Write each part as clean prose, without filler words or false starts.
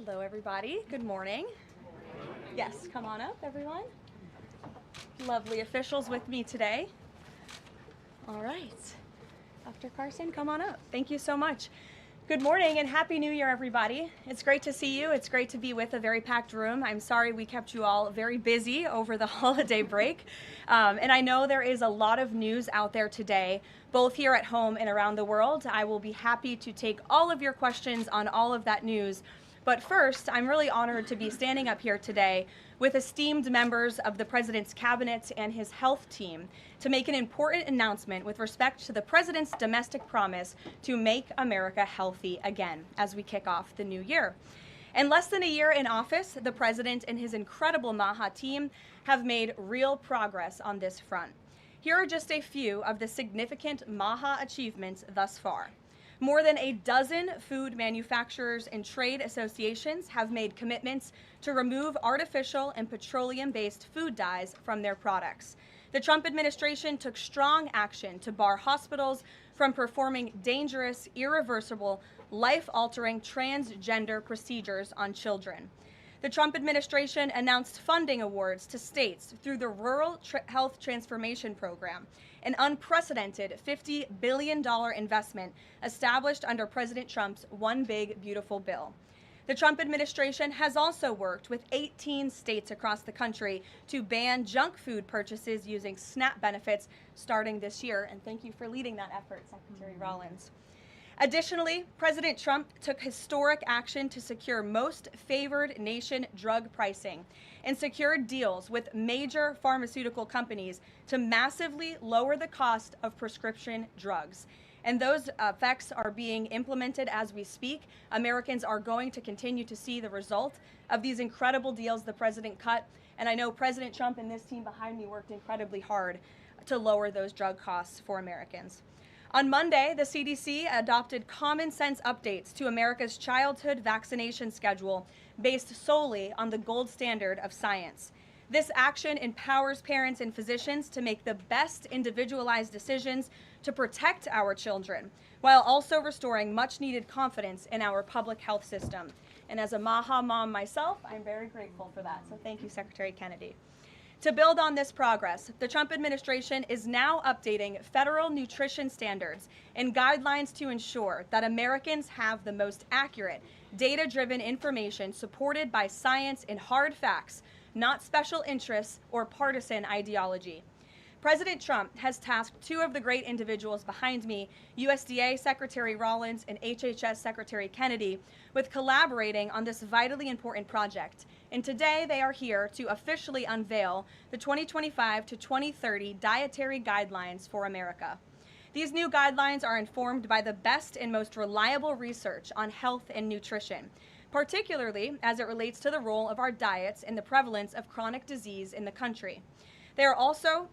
Hello, everybody. Good morning. Yes, come on up, everyone. Lovely officials with me today. All right. Dr. Carson, come on up. Thank you so much. Good morning and Happy New Year, everybody. It's great to see you. It's great to be with a very packed room. I'm sorry we kept you all very busy over the holiday break. And I know there is a lot of news out there today, both here at home and around the world. I will be happy to take all of your questions on all of that news. But first, I'm really honored to be standing up here today with esteemed members of the President's Cabinet and his health team to make an important announcement with respect to the President's domestic promise to make America healthy again as we kick off the new year. In less than a year in office, the President and his incredible MAHA team have made real progress on this front. Here are just a few of the significant MAHA achievements thus far. More than a dozen food manufacturers and trade associations have made commitments to remove artificial and petroleum-based food dyes from their products. The Trump administration took strong action to bar hospitals from performing dangerous, irreversible, life-altering transgender procedures on children. The Trump administration announced funding awards to states through the Rural Health Transformation Program, an unprecedented $50 billion investment established under President Trump's One Big Beautiful Bill. The Trump administration has also worked with 18 states across the country to ban junk food purchases using SNAP benefits starting this year. And thank you for leading that effort, Secretary Rollins. Additionally, President Trump took historic action to secure most favored nation drug pricing and secured deals with major pharmaceutical companies to massively lower the cost of prescription drugs. And those effects are being implemented as we speak. Americans are going to continue to see the result of these incredible deals the president cut. And I know President Trump and this team behind me worked incredibly hard to lower those drug costs for Americans. On Monday, the CDC adopted common sense updates to America's childhood vaccination schedule based solely on the gold standard of science. This action empowers parents and physicians to make the best individualized decisions to protect our children, while also restoring much-needed confidence in our public health system. And as a MAHA mom myself, I'm very grateful for that. So thank you, Secretary Kennedy. To build on this progress, the Trump administration is now updating federal nutrition standards and guidelines to ensure that Americans have the most accurate, data-driven information supported by science and hard facts, not special interests or partisan ideology. President Trump has tasked two of the great individuals behind me, USDA Secretary Rollins and HHS Secretary Kennedy, with collaborating on this vitally important project. And today they are here to officially unveil the 2025 to 2030 dietary guidelines for America. These new guidelines are informed by the best and most reliable research on health and nutrition, particularly as it relates to the role of our diets and the prevalence of chronic disease in the country. They are also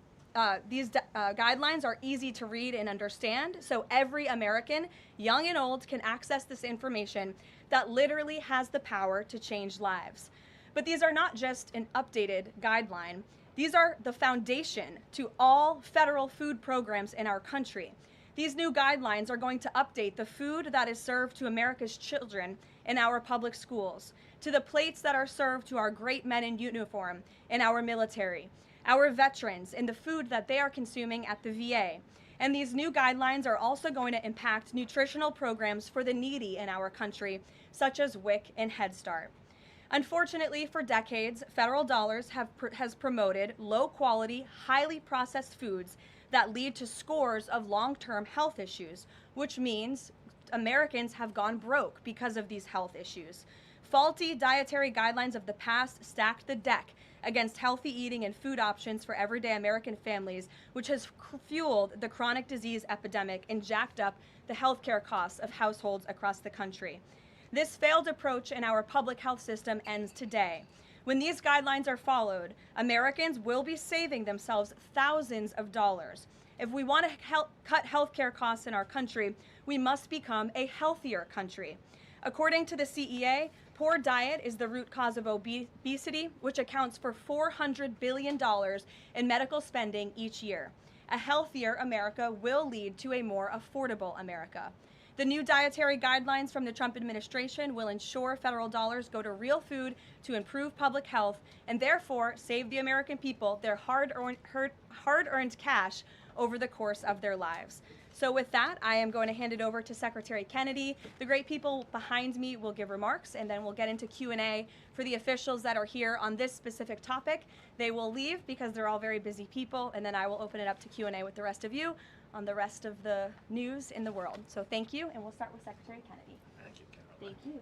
These guidelines are easy to read and understand, so every American, young and old, can access this information that literally has the power to change lives. But these are not just an updated guideline. These are the foundation to all federal food programs in our country. These new guidelines are going to update the food that is served to America's children in our public schools, to the plates that are served to our great men in uniform in our military, our veterans, and the food that they are consuming at the VA. And these new guidelines are also going to impact nutritional programs for the needy in our country, such as WIC and Head Start. Unfortunately, for decades, federal dollars has promoted low-quality, highly processed foods that lead to scores of long-term health issues, which means Americans have gone broke because of these health issues. Faulty dietary guidelines of the past stacked the deck against healthy eating and food options for everyday American families, which has fueled the chronic disease epidemic and jacked up the healthcare costs of households across the country. This failed approach in our public health system ends today. When these guidelines are followed, Americans will be saving themselves thousands of dollars. If we want to cut healthcare costs in our country, we must become a healthier country. According to the CEA, poor diet is the root cause of obesity, which accounts for $400 billion in medical spending each year. A healthier America will lead to a more affordable America. The new dietary guidelines from the Trump administration will ensure federal dollars go to real food to improve public health and therefore save the American people their hard-earned cash over the course of their lives. So with that, I am going to hand it over to Secretary Kennedy. The great people behind me will give remarks, and then we'll get into Q&A for the officials that are here on this specific topic. They will leave because they're all very busy people, and then I will open it up to Q&A with the rest of you on the rest of the news in the world. So thank you, and we'll start with Secretary Kennedy. Thank you, Karoline. Thank you.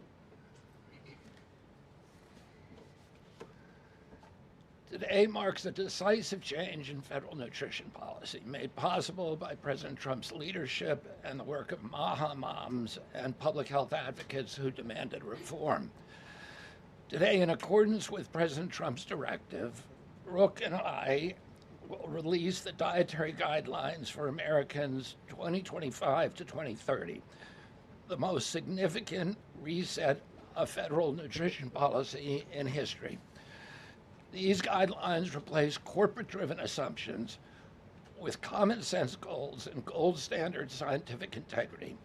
Today marks a decisive change in federal nutrition policy, made possible by President Trump's leadership and the work of MAHA moms and public health advocates who demanded reform. Today, in accordance with President Trump's directive, Brooke and I will release the dietary guidelines for Americans 2025 to 2030, the most significant reset of federal nutrition policy in history. These guidelines replace corporate-driven assumptions with common sense goals and gold standard scientific integrity.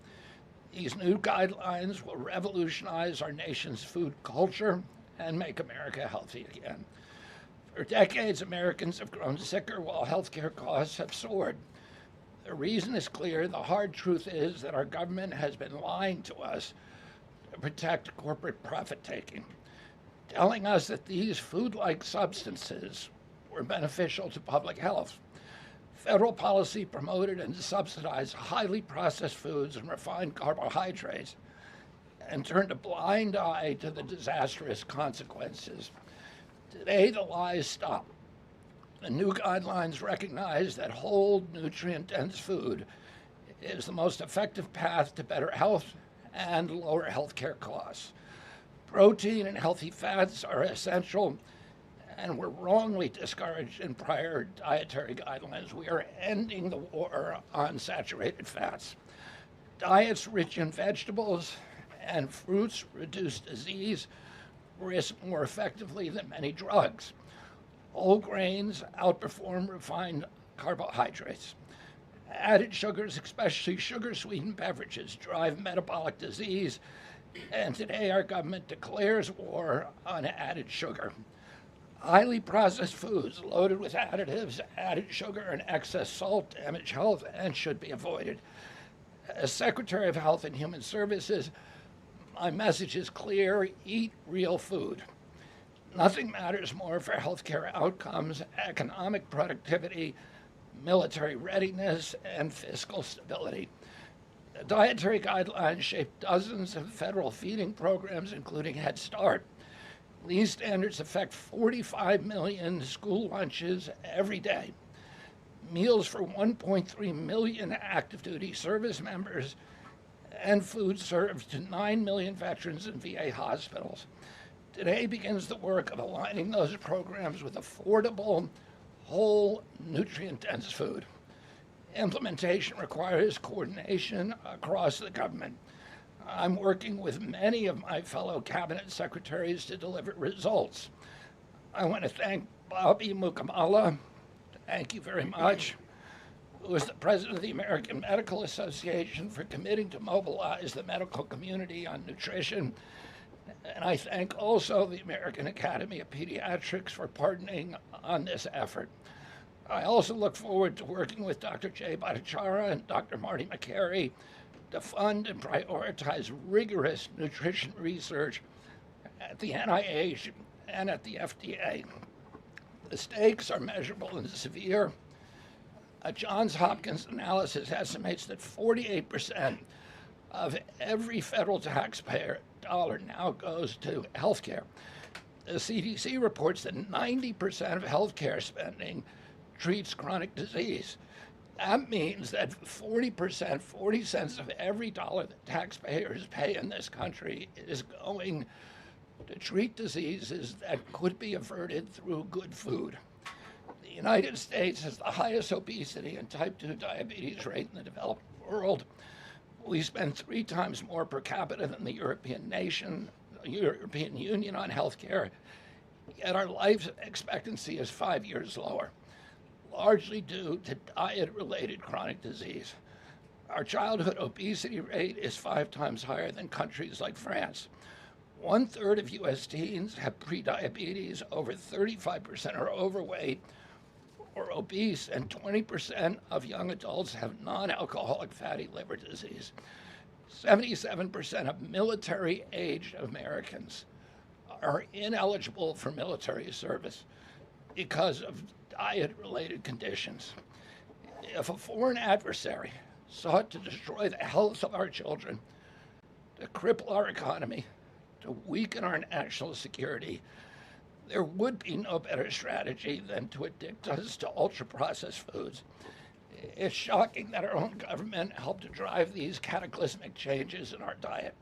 These new guidelines will revolutionize our nation's food culture and make America healthy again. For decades, Americans have grown sicker while healthcare costs have soared. The reason is clear. The hard truth is that our government has been lying to us to protect corporate profit-taking, telling us that these food-like substances were beneficial to public health. Federal policy promoted and subsidized highly processed foods and refined carbohydrates and turned a blind eye to the disastrous consequences. Today, the lies stop. The new guidelines recognize that whole, nutrient-dense food is the most effective path to better health and lower healthcare costs. Protein and healthy fats are essential and were wrongly discouraged in prior dietary guidelines. We are ending the war on saturated fats. Diets rich in vegetables and fruits reduce disease risk more effectively than many drugs. Whole grains outperform refined carbohydrates. Added sugars, especially sugar-sweetened beverages, drive metabolic disease, and today our government declares war on added sugar. Highly processed foods loaded with additives, added sugar, and excess salt damage health and should be avoided. As Secretary of Health and Human Services, my message is clear: eat real food. Nothing matters more for healthcare outcomes, economic productivity, military readiness, and fiscal stability. The dietary guidelines shape dozens of federal feeding programs, including Head Start. These standards affect 45 million school lunches every day, meals for 1.3 million active duty service members, and food served to 9 million veterans in VA hospitals. Today begins the work of aligning those programs with affordable, whole, nutrient-dense food. Implementation requires coordination across the government. I'm working with many of my fellow cabinet secretaries to deliver results. I want to thank Bobby Mukamala, thank you very much, who is the president of the American Medical Association, for committing to mobilize the medical community on nutrition. And I thank also the American Academy of Pediatrics for partnering on this effort. I also look forward to working with Dr. Jay Bhattacharya and Dr. Marty McCary to fund and prioritize rigorous nutrition research at the NIH and at the FDA. The stakes are measurable and severe. A Johns Hopkins analysis estimates that 48% of every federal taxpayer dollar now goes to healthcare. The CDC reports that 90% of healthcare spending treats chronic disease. That means that 40%, 40 cents of every dollar that taxpayers pay in this country is going to treat diseases that could be averted through good food. The United States has the highest obesity and type 2 diabetes rate in the developed world. We spend 3 times more per capita than the European Union on healthcare, yet our life expectancy is 5 years lower, largely due to diet-related chronic disease. Our childhood obesity rate is 5 times higher than countries like France. 1/3 of U.S. teens have prediabetes, over 35% are overweight or obese, and 20% of young adults have non-alcoholic fatty liver disease. 77% of military-aged Americans are ineligible for military service because of diet-related conditions. If a foreign adversary sought to destroy the health of our children, to cripple our economy, to weaken our national security, there would be no better strategy than to addict us to ultra-processed foods. It's shocking that our own government helped to drive these cataclysmic changes in our diet.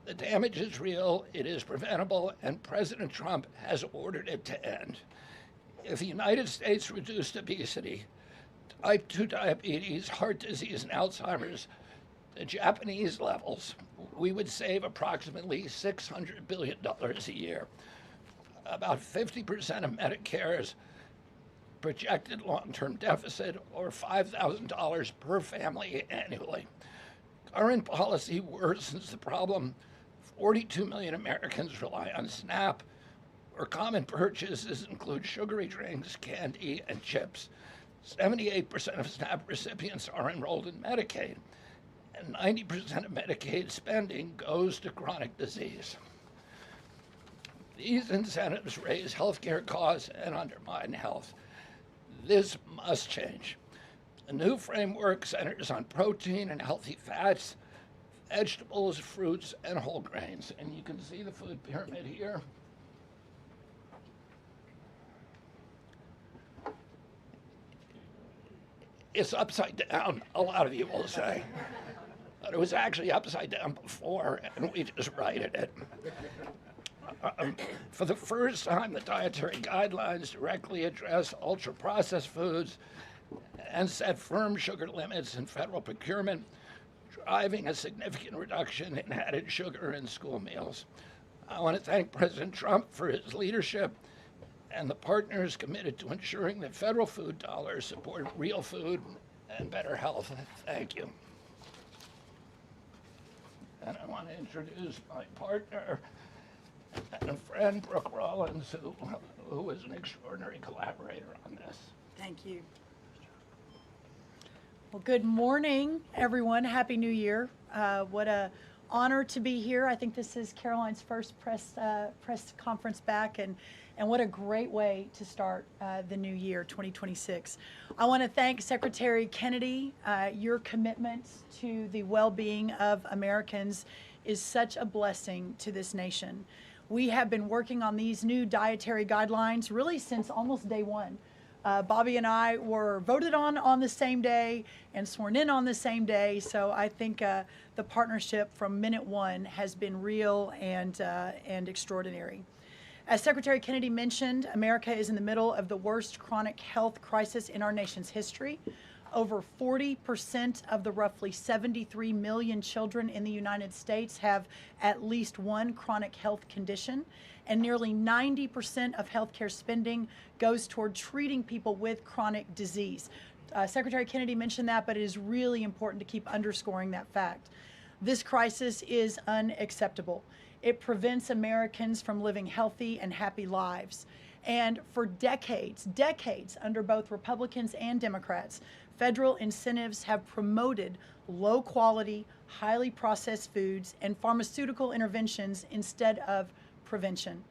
The damage is real, it is preventable, and President Trump has ordered it to end. If the United States reduced obesity, type 2 diabetes, heart disease, and Alzheimer's to Japanese levels, we would save approximately $600 billion a year. About 50% of Medicare's projected long-term deficit, or $5,000 per family annually. Current policy worsens the problem. 42 million Americans rely on SNAP, where common purchases include sugary drinks, candy, and chips. 78% of SNAP recipients are enrolled in Medicaid, and 90% of Medicaid spending goes to chronic disease. These incentives raise healthcare costs and undermine health. This must change. The new framework centers on protein and healthy fats, vegetables, fruits, and whole grains. And you can see the food pyramid here. It's upside down, a lot of you will say. But it was actually upside down before, and we just righted it. For the first time, the dietary guidelines directly address ultra-processed foods and set firm sugar limits in federal procurement, driving a significant reduction in added sugar in school meals. I want to thank President Trump for his leadership and the partners committed to ensuring that federal food dollars support real food and better health. Thank you. And I want to introduce my partner and friend, Brooke Rollins, who is an extraordinary collaborator on this. Thank you. Well, good morning, everyone. Happy New Year. What a honor to be here. I think this is Karoline's first press conference back, and what a great way to start the new year, 2026. I want to thank Secretary Kennedy. Your commitment to the well-being of Americans is such a blessing to this nation. We have been working on these new dietary guidelines really since almost day one. Bobby and I were voted on the same day and sworn in on the same day. So I think the partnership from minute one has been real and extraordinary. As Secretary Kennedy mentioned, America is in the middle of the worst chronic health crisis in our nation's history. Over 40% of the roughly 73 million children in the United States have at least one chronic health condition, and nearly 90% of healthcare spending goes toward treating people with chronic disease. Secretary Kennedy mentioned that, but it is really important to keep underscoring that fact. This crisis is unacceptable. It prevents Americans from living healthy and happy lives. And for decades under both Republicans and Democrats, federal incentives have promoted low quality, highly processed foods and pharmaceutical interventions instead of prevention.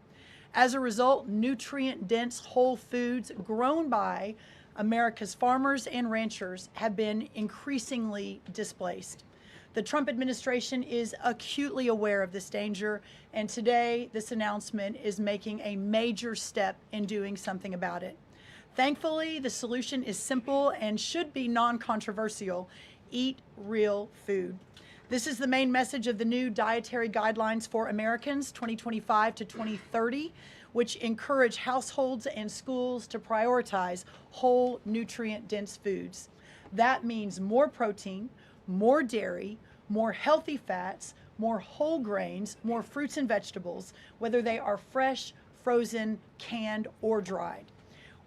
As a result, nutrient-dense whole foods grown by America's farmers and ranchers have been increasingly displaced. The Trump administration is acutely aware of this danger, and today this announcement is making a major step in doing something about it. Thankfully, the solution is simple and should be non-controversial. Eat real food. This is the main message of the new Dietary Guidelines for Americans 2025 to 2030, which encourage households and schools to prioritize whole, nutrient-dense foods. That means more protein, more dairy, more healthy fats, more whole grains, more fruits and vegetables, whether they are fresh, frozen, canned, or dried.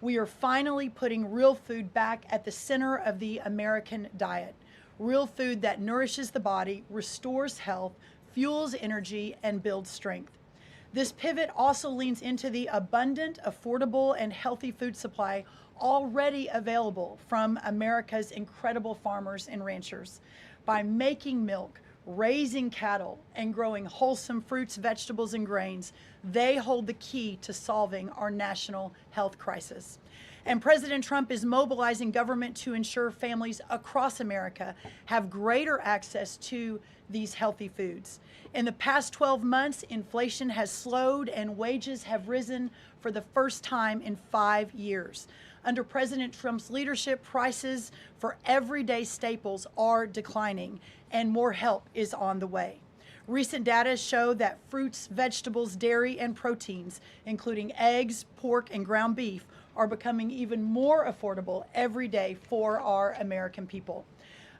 We are finally putting real food back at the center of the American diet. real food that nourishes the body, restores health, fuels energy, and builds strength. This pivot also leans into the abundant, affordable, and healthy food supply already available from America's incredible farmers and ranchers. By making milk, raising cattle, and growing wholesome fruits, vegetables, and grains, they hold the key to solving our national health crisis. And President Trump is mobilizing government to ensure families across America have greater access to these healthy foods. In the past 12 months, inflation has slowed and wages have risen for the first time in 5 years. Under President Trump's leadership, prices for everyday staples are declining, and more help is on the way. Recent data show that fruits, vegetables, dairy, and proteins, including eggs, pork, and ground beef, are becoming even more affordable every day for our American people.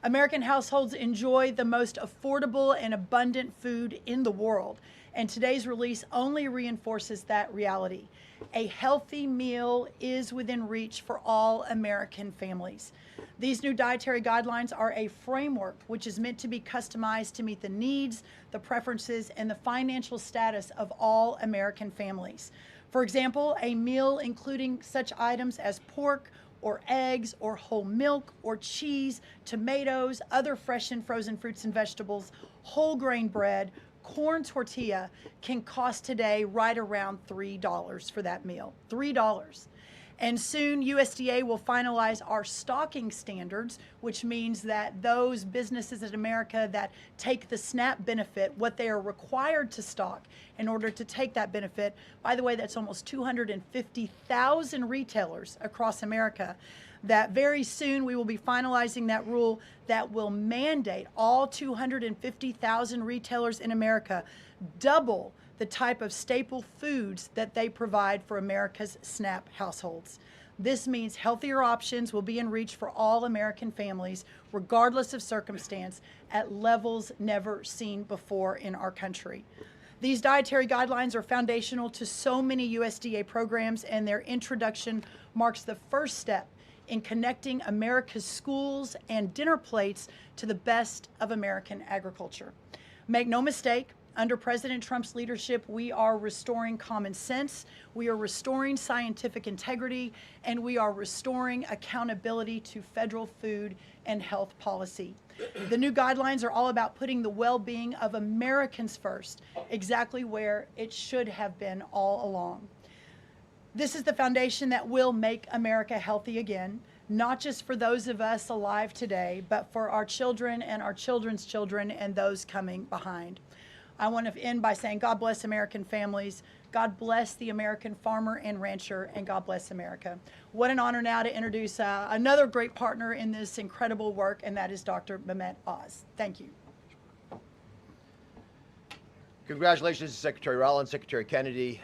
American households enjoy the most affordable and abundant food in the world, and today's release only reinforces that reality. A healthy meal is within reach for all American families. These new dietary guidelines are a framework which is meant to be customized to meet the needs, the preferences, and the financial status of all American families. For example, a meal including such items as pork or eggs or whole milk or cheese, tomatoes, other fresh and frozen fruits and vegetables, whole grain bread, corn tortilla can cost today right around $3 for that meal. $3. And soon USDA will finalize our stocking standards, which means that those businesses in America that take the SNAP benefit, what they are required to stock in order to take that benefit. By the way, that's almost 250,000 retailers across America. That very soon we will be finalizing that rule that will mandate all 250,000 retailers in America double the type of staple foods that they provide for America's SNAP households. This means healthier options will be in reach for all American families, regardless of circumstance, at levels never seen before in our country. These dietary guidelines are foundational to so many USDA programs, and their introduction marks the first step in connecting America's schools and dinner plates to the best of American agriculture. Make no mistake, under President Trump's leadership, we are restoring common sense, we are restoring scientific integrity, and we are restoring accountability to federal food and health policy. The new guidelines are all about putting the well-being of Americans first, exactly where it should have been all along. This is the foundation that will make America healthy again, not just for those of us alive today, but for our children and our children's children and those coming behind. I want to end by saying God bless American families, God bless the American farmer and rancher, and God bless America. What an honor now to introduce another great partner in this incredible work, and that is Dr. Mehmet Oz. Thank you. Congratulations to Secretary Rollins, Secretary Kennedy,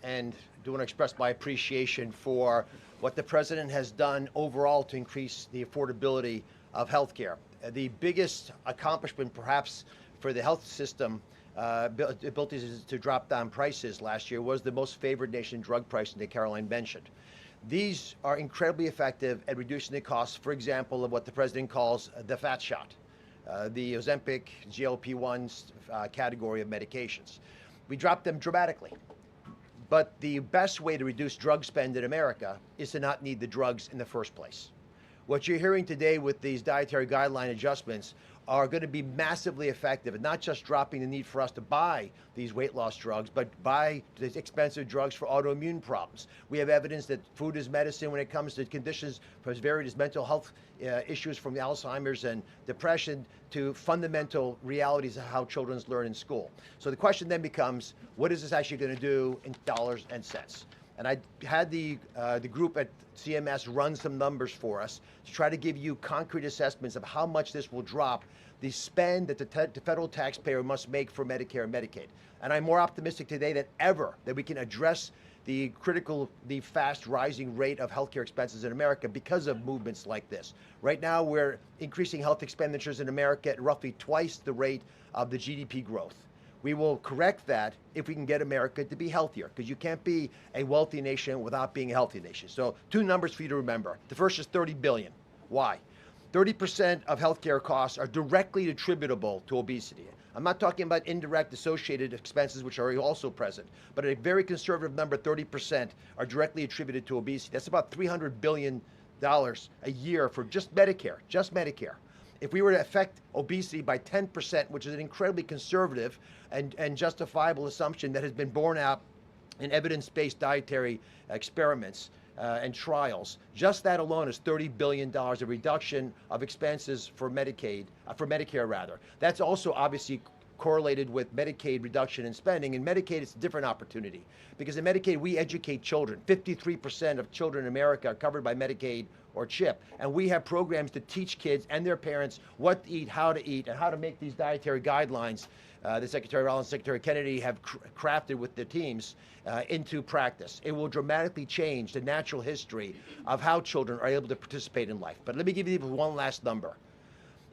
and do want to express my appreciation for what the President has done overall to increase the affordability of health care. The biggest accomplishment perhaps for the health system abilities to drop down prices last year was the most favored nation drug pricing that Karoline mentioned. These are incredibly effective at reducing the cost, for example, of what the President calls the fat shot, the Ozempic, GLP-1s category of medications. We dropped them dramatically. But the best way to reduce drug spend in America is to not need the drugs in the first place. What you're hearing today with these dietary guideline adjustments are going to be massively effective, and not just dropping the need for us to buy these weight loss drugs, but buy these expensive drugs for autoimmune problems. We have evidence that food is medicine when it comes to conditions as varied as mental health issues from Alzheimer's and depression to fundamental realities of how children learn in school. So the question then becomes, what is this actually going to do in dollars and cents? And I had the group at CMS run some numbers for us to try to give you concrete assessments of how much this will drop the spend that the federal taxpayer must make for Medicare and Medicaid. And I'm more optimistic today than ever that we can address the fast rising rate of healthcare expenses in America because of movements like this. Right now, we're increasing health expenditures in America at roughly twice the rate of the GDP growth. We will correct that if we can get America to be healthier, because you can't be a wealthy nation without being a healthy nation. So 2 numbers for you to remember. The first is $30 billion. Why? 30% of healthcare costs are directly attributable to obesity. I'm not talking about indirect associated expenses, which are also present, but a very conservative number, 30%, are directly attributed to obesity. That's about $300 billion a year for just Medicare, If we were to affect obesity by 10%, which is an incredibly conservative and justifiable assumption that has been borne out in evidence-based dietary experiments and trials, just that alone is $30 billion of reduction of expenses for Medicare rather. That's also obviously correlated with Medicaid reduction in spending. In Medicaid, it's a different opportunity because in Medicaid, we educate children. 53% of children in America are covered by Medicaid or CHIP, and we have programs to teach kids and their parents what to eat, and how to make these dietary guidelines that Secretary Rollins and Secretary Kennedy have crafted with their teams into practice. It will dramatically change the natural history of how children are able to participate in life. But let me give you one last number.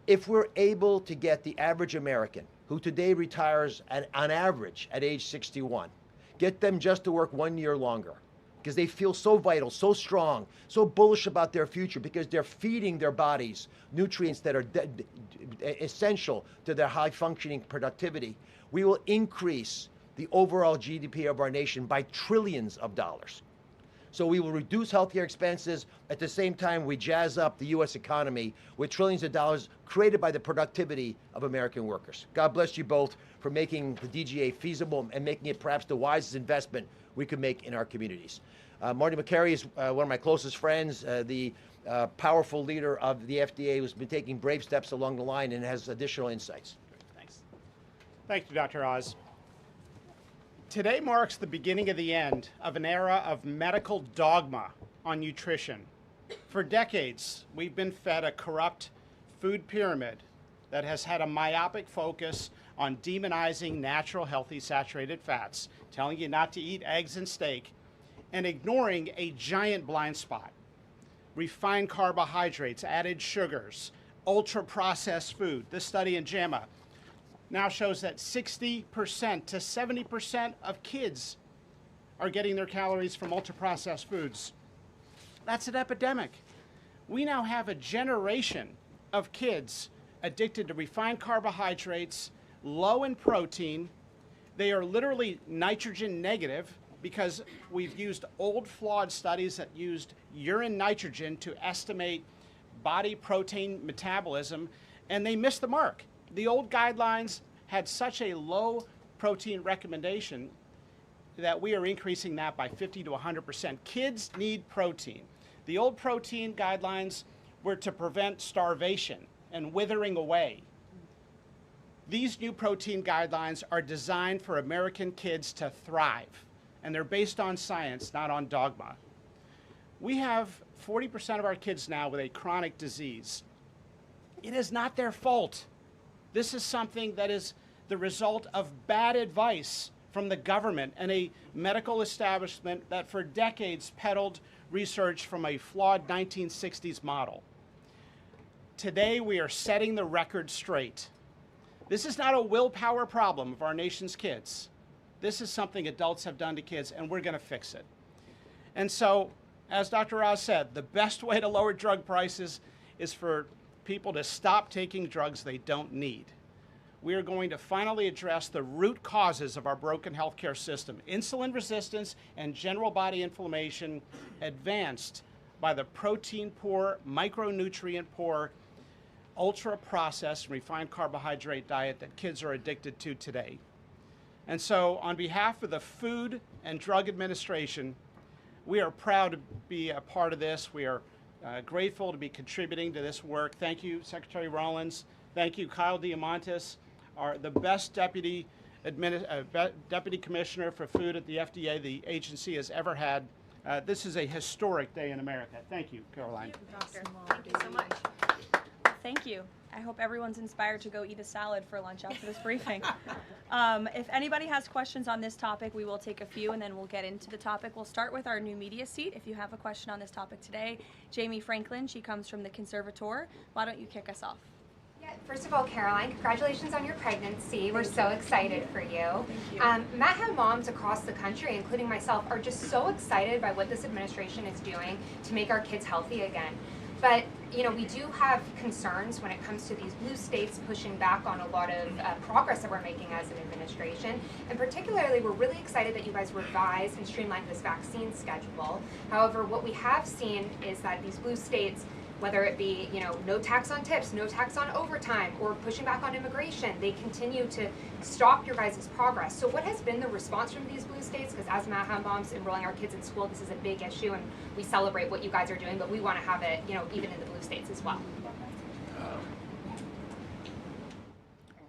If we're able to get the average American, who today retires on average at age 61, get them just to work 1 year longer, because they feel so vital, so strong, so bullish about their future, because they're feeding their bodies nutrients that are essential to their high-functioning productivity, we will increase the overall GDP of our nation by trillions of dollars. So we will reduce healthcare expenses. At the same time, we jazz up the U.S. economy with trillions of dollars created by the productivity of American workers. God bless you both for making the DGA feasible and making it perhaps the wisest investment we could make in our communities. Marty McCary is one of my closest friends, the powerful leader of the FDA who's been taking brave steps along the line and has additional insights. Thanks. Thank you, Dr. Oz. Today marks the beginning of the end of an era of medical dogma on nutrition. For decades, we've been fed a corrupt food pyramid that has had a myopic focus on demonizing natural, healthy, saturated fats, telling you not to eat eggs and steak, and ignoring a giant blind spot. Refined carbohydrates, added sugars, ultra-processed food. This study in JAMA now shows that 60% to 70% of kids are getting their calories from ultra-processed foods. That's an epidemic. We now have a generation of kids addicted to refined carbohydrates, low in protein. They are literally nitrogen negative because we've used old flawed studies that used urine nitrogen to estimate body protein metabolism, and they missed the mark. The old guidelines had such a low protein recommendation that we are increasing that by 50 to 100%. Kids need protein. The old protein guidelines were to prevent starvation and withering away. These new protein guidelines are designed for American kids to thrive, and they're based on science, not on dogma. We have 40% of our kids now with a chronic disease. It is not their fault. This is something that is the result of bad advice from the government and a medical establishment that for decades peddled research from a flawed 1960s model. Today, we are setting the record straight. This is not a willpower problem of our nation's kids. This is something adults have done to kids, and we're going to fix it. And so, as Dr. Oz said, the best way to lower drug prices is for people to stop taking drugs they don't need. We are going to finally address the root causes of our broken healthcare system: insulin resistance and general body inflammation, advanced by the protein-poor, micronutrient-poor, ultra-processed, refined carbohydrate diet that kids are addicted to today. And so, on behalf of the Food and Drug Administration, we are proud to be a part of this. We are grateful to be contributing to this work. Thank you, Secretary Rollins. Thank you, Kyle Diamantis, the best deputy commissioner for food at the FDA the agency has ever had. This is a historic day in America. Thank you, Karoline. Thank you so much. Thank you. I hope everyone's inspired to go eat a salad for lunch after this briefing. If anybody has questions on this topic, we will take a few and then we'll get into the topic. We'll start with our new media seat. If you have a question on this topic today, Jamie Franklin, she comes from the Conservator. Why don't you kick us off? Yeah, first of all, Caroline, congratulations on your pregnancy. We're so excited for you. Matt had moms across the country, including myself, are just so excited by what this administration is doing to make our kids healthy again. But we do have concerns when it comes to these blue states pushing back on a lot of progress that we're making as an administration. And particularly, we're really excited that you guys revised and streamlined this vaccine schedule. However, what we have seen is that these blue states, whether it be no tax on tips, no tax on overtime, or pushing back on immigration, they continue to stop your guys' progress. So what has been the response from these blue states? Because as MAHA moms enrolling our kids in school, this is a big issue, and we celebrate what you guys are doing, but we want to have it even in the blue states as well.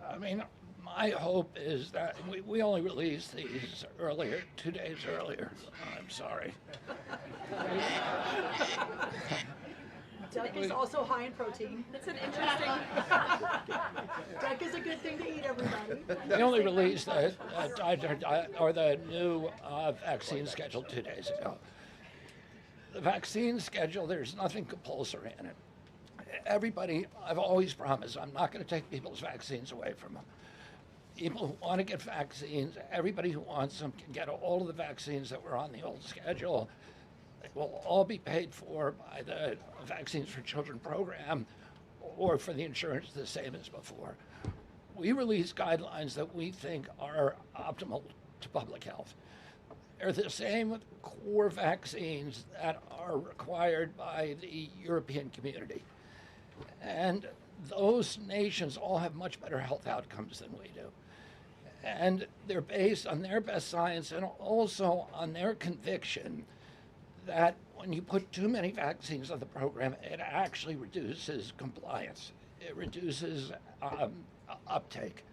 I mean, my hope is that we only released these earlier, 2 days earlier. I'm sorry. Duck is also high in protein. It's an interesting. Duck is a good thing to eat, everybody. We only released the new vaccine schedule 2 days ago. The vaccine schedule, there's nothing compulsory in it. Everybody, I've always promised, I'm not going to take people's vaccines away from them. People who want to get vaccines, everybody who wants them can get all of the vaccines that were on the old schedule. They will all be paid for by the Vaccines for Children program or for the insurance the same as before. We release guidelines that we think are optimal to public health. They're the same with core vaccines that are required by the European community. And those nations all have much better health outcomes than we do. And they're based on their best science and also on their conviction that when you put too many vaccines on the program, it actually reduces compliance. It reduces uptake.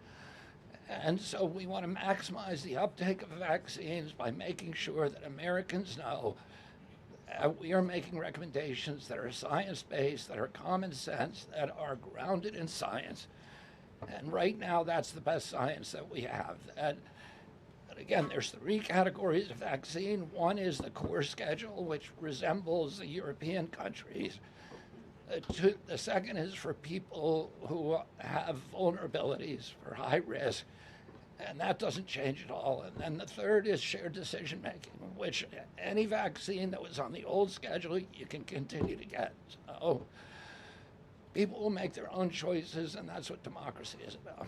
And so we want to maximize the uptake of vaccines by making sure that Americans know we are making recommendations that are science-based, that are common sense, that are grounded in science. And right now, that's the best science that we have. And again, there's 3 categories of vaccine. One is the core schedule, which resembles the European countries. The second is for people who have vulnerabilities, for high risk, and that doesn't change at all. And then the third is shared decision making, which any vaccine that was on the old schedule, you can continue to get. So people will make their own choices, and that's what democracy is about.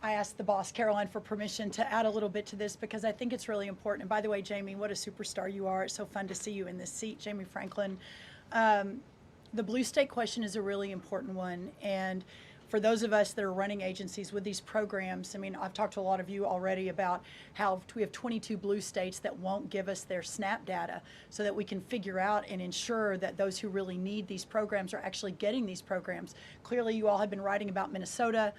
I asked the boss, Karoline, for permission to add a little bit to this because I think it's really important. And by the way, Jamie, what a superstar you are. It's so fun to see you in this seat, Jamie Franklin. The blue state question is a really important one. And for those of us that are running agencies with these programs, I mean, I've talked to a lot of you already about how we have 22 blue states that won't give us their SNAP data so that we can figure out and ensure that those who really need these programs are actually getting these programs. Clearly, you all have been writing about Minnesota.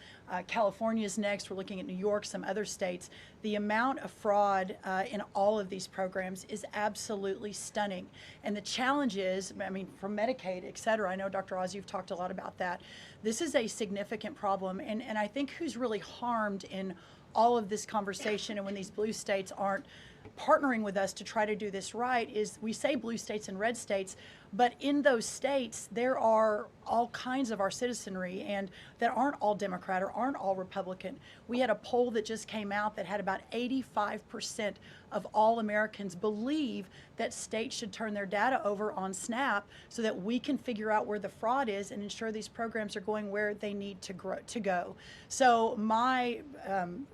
California is next. We're looking at New York, some other states. The amount of fraud in all of these programs is absolutely stunning. And the challenge is, I mean, from Medicaid, et cetera, I know, Dr. Oz, you've talked a lot about that. This is a significant problem. And I think who's really harmed in all of this conversation and when these blue states aren't partnering with us to try to do this right is we say blue states and red states, but in those states, there are all kinds of our citizenry and that aren't all Democrat or aren't all Republican. We had a poll that just came out that had about 85% of all Americans believe that states should turn their data over on SNAP so that we can figure out where the fraud is and ensure these programs are going where they need to go. So my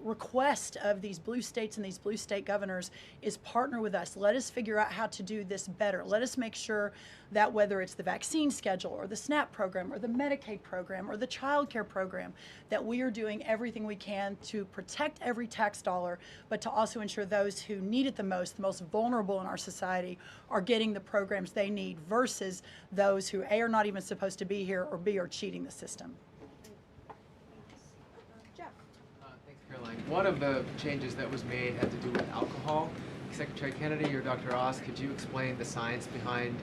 request of these blue states and these blue state governors is partner with us. Let us figure out how to do this better. Let us make sure that whether it's the vaccine schedule or the SNAP program or the Medicaid program or the child care program, that we are doing everything we can to protect every tax dollar, but to also ensure those who need it the most vulnerable in our society, are getting the programs they need versus those who A, are not even supposed to be here, or B, are cheating the system. Jeff. Thanks, Caroline. One of the changes that was made had to do with alcohol. Secretary Kennedy or Dr. Oz, could you explain the science behind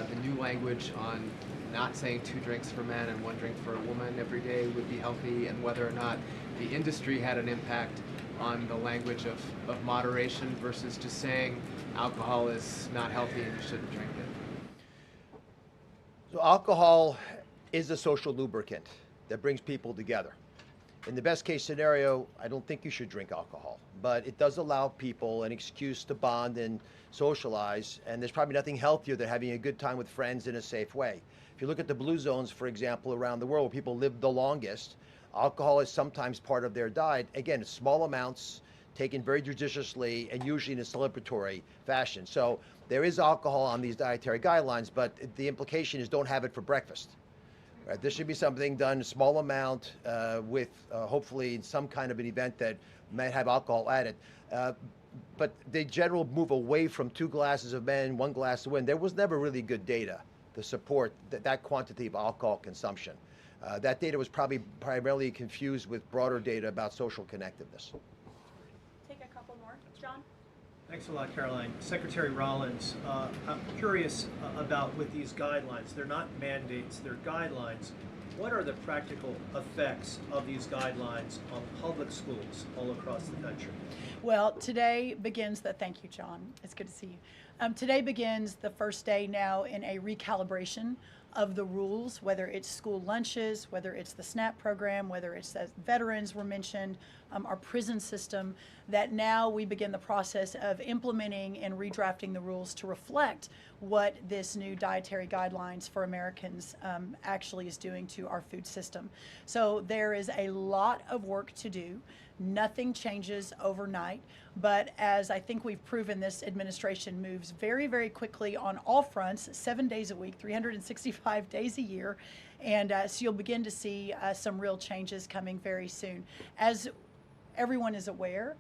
the new language on not saying 2 drinks for men and 1 drink for a woman every day would be healthy, and whether or not the industry had an impact on the language of moderation versus just saying alcohol is not healthy and you shouldn't drink it? So alcohol is a social lubricant that brings people together. In the best case scenario, I don't think you should drink alcohol, but it does allow people an excuse to bond and socialize, and there's probably nothing healthier than having a good time with friends in a safe way. If you look at the blue zones, for example, around the world where people live the longest, alcohol is sometimes part of their diet. Again, small amounts, taken very judiciously, and usually in a celebratory fashion. So there is alcohol on these dietary guidelines, but the implication is don't have it for breakfast. Right, this should be something done in a small amount with hopefully some kind of an event that might have alcohol added. But the general move away from 2 glasses of men, 1 glass of women, there was never really good data to support that quantity of alcohol consumption. That data was probably primarily confused with broader data about social connectiveness. Take a couple more. John? Thanks a lot, Karoline. Secretary Rollins, I'm curious about with these guidelines. They're not mandates, they're guidelines. What are the practical effects of these guidelines on public schools all across the country? Well, today begins thank you, John. It's good to see you. Today begins the first day now in a recalibration of the rules, whether it's school lunches, whether it's the SNAP program, whether it's as veterans were mentioned, our prison system, that now we begin the process of implementing and redrafting the rules to reflect what this new dietary guidelines for Americans actually is doing to our food system. So there is a lot of work to do. Nothing changes overnight, but as I think we've proven, this administration moves very, very quickly on all fronts, 7 days a week, 365 days a year, and so you'll begin to see some real changes coming very soon. As everyone is aware,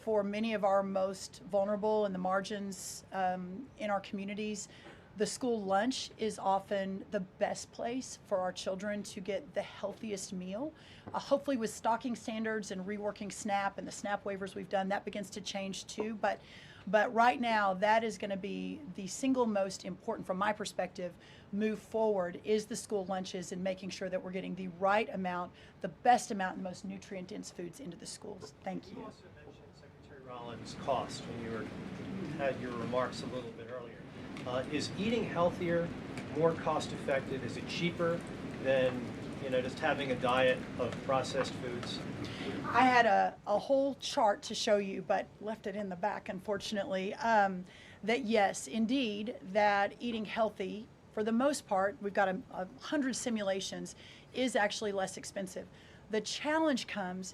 for many of our most vulnerable in the margins in our communities, the school lunch is often the best place for our children to get the healthiest meal. Hopefully with stocking standards and reworking SNAP and the SNAP waivers we've done, that begins to change too. But right now, that is going to be the single most important, from my perspective, move forward, is the school lunches and making sure that we're getting the right amount, the best amount, and the most nutrient-dense foods into the schools. Thank you. You also mentioned, Secretary Rollins, cost when you had your remarks a little bit earlier. Is eating healthier more cost-effective? Is it cheaper than just having a diet of processed foods? I had a whole chart to show you, but left it in the back, unfortunately, that yes, indeed, that eating healthy, for the most part, we've got 100 simulations, is actually less expensive. The challenge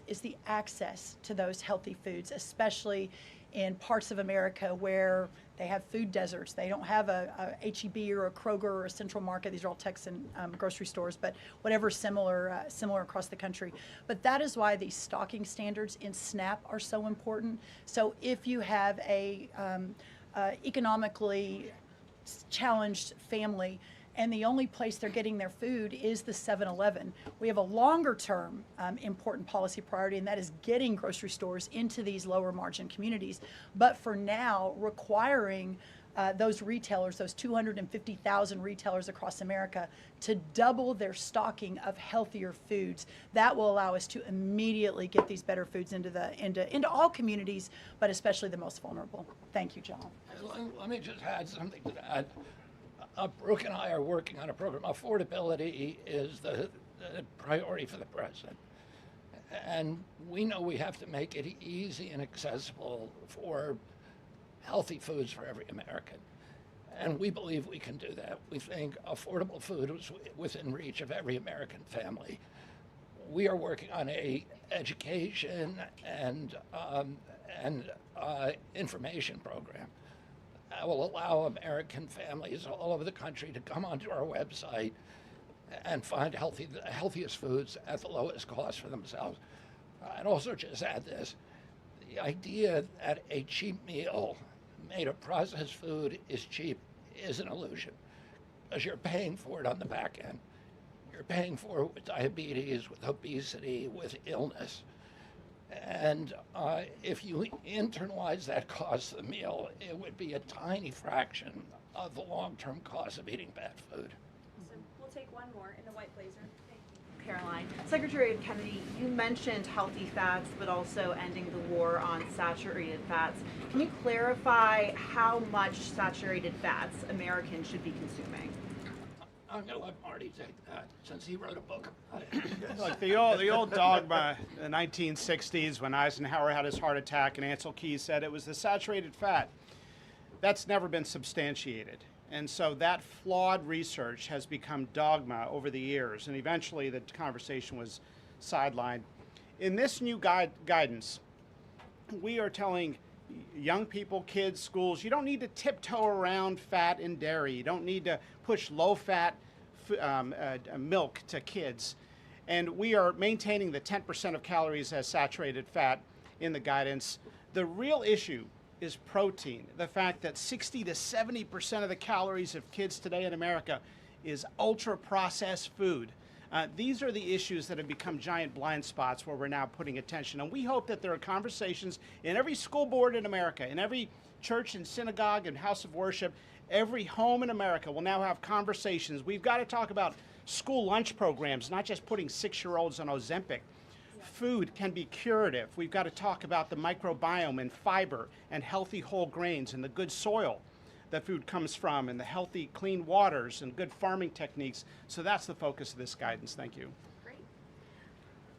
is the access to those healthy foods, especially in parts of America where they have food deserts. They don't have a H-E-B or a Kroger or a Central Market. These are all Texan grocery stores, but whatever similar across the country. But that is why these stocking standards in SNAP are so important. So if you have a economically challenged family, and the only place they're getting their food is the 7-Eleven. We have a longer term important policy priority, and that is getting grocery stores into these lower margin communities. But for now, requiring those retailers, those 250,000 retailers across America, to double their stocking of healthier foods. That will allow us to immediately get these better foods into all communities, but especially the most vulnerable. Thank you, John. Let me just add something to that. Brooke and I are working on a program. Affordability is the priority for the president. And we know we have to make it easy and accessible for healthy foods for every American. And we believe we can do that. We think affordable food is within reach of every American family. We are working on a education and information program that will allow American families all over the country to come onto our website and find the healthiest foods at the lowest cost for themselves. I'd also just add this. The idea that a cheap meal made of processed food is cheap is an illusion, because you're paying for it on the back end. You're paying for it with diabetes, with obesity, with illness. And if you internalize that cost of the meal, it would be a tiny fraction of the long-term cost of eating bad food. So we'll take one more in the white blazer. Thank you. Caroline. Secretary Kennedy, you mentioned healthy fats, but also ending the war on saturated fats. Can you clarify how much saturated fats Americans should be consuming? I'm going to let Marty take that since he wrote a book about it. Look, the old dogma in the 1960s when Eisenhower had his heart attack and Ansel Keys said it was the saturated fat. That's never been substantiated. And so that flawed research has become dogma over the years, and eventually the conversation was sidelined. In this new guidance, we are telling young people, kids, schools, you don't need to tiptoe around fat and dairy. You don't need to push low-fat milk to kids. And we are maintaining the 10% of calories as saturated fat in the guidance. The real issue is protein. The fact that 60 to 70% of the calories of kids today in America is ultra-processed food. These are the issues that have become giant blind spots where we're now putting attention. And we hope that there are conversations in every school board in America, in every church and synagogue and house of worship, every home in America will now have conversations. We've got to talk about school lunch programs, not just putting 6-year-olds on Ozempic. Food can be curative. We've got to talk about the microbiome and fiber and healthy whole grains and the good soil that food comes from and the healthy, clean waters and good farming techniques. So that's the focus of this guidance. Thank you. Great.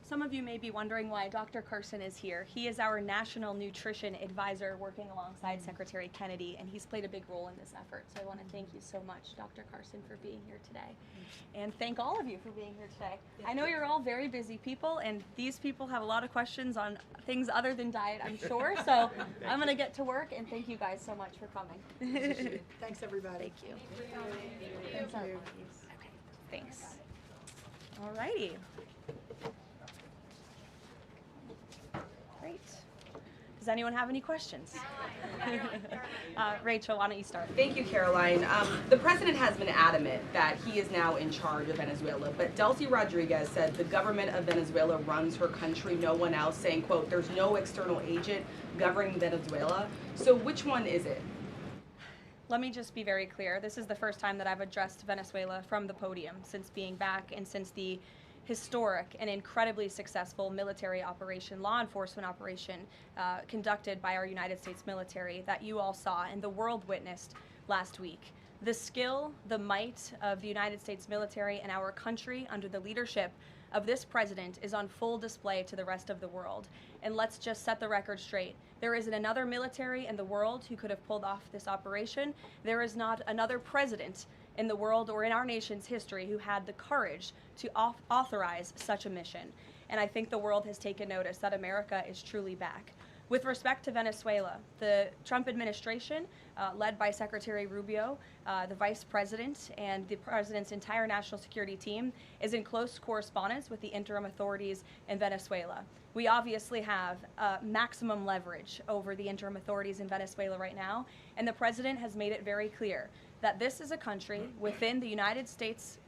Some of you may be wondering why Dr. Carson is here. He is our National Nutrition Advisor working alongside Secretary Kennedy, and he's played a big role in this effort. So I want to thank you so much, Dr. Carson, for being here today. And thank all of you for being here today. I know you're all very busy people, and these people have a lot of questions on things other than diet, I'm sure. So I'm going to get to work, and thank you guys so much for coming. Thanks, everybody. Thank you. Thank you. Okay, thanks. All righty. Great. Does anyone have any questions? Rachel, why don't you start? Thank you, Caroline. The president has been adamant that he is now in charge of Venezuela, but Delcy Rodriguez said the government of Venezuela runs her country, no one else, saying, quote, there's no external agent governing Venezuela. So which one is it? Let me just be very clear. This is the first time that I've addressed Venezuela from the podium since being back and since the historic and incredibly successful military operation, law enforcement operation conducted by our United States military that you all saw and the world witnessed last week. The skill, the might of the United States military and our country under the leadership of this president is on full display to the rest of the world. And let's just set the record straight. There isn't another military in the world who could have pulled off this operation. There is not another president in the world or in our nation's history who had the courage to authorize such a mission. And I think the world has taken notice that America is truly back. With respect to Venezuela, the Trump administration, led by Secretary Rubio, the vice president, and the president's entire national security team, is in close correspondence with the interim authorities in Venezuela. We obviously have maximum leverage over the interim authorities in Venezuela right now, and the president has made it very clear that this is a country within the United States,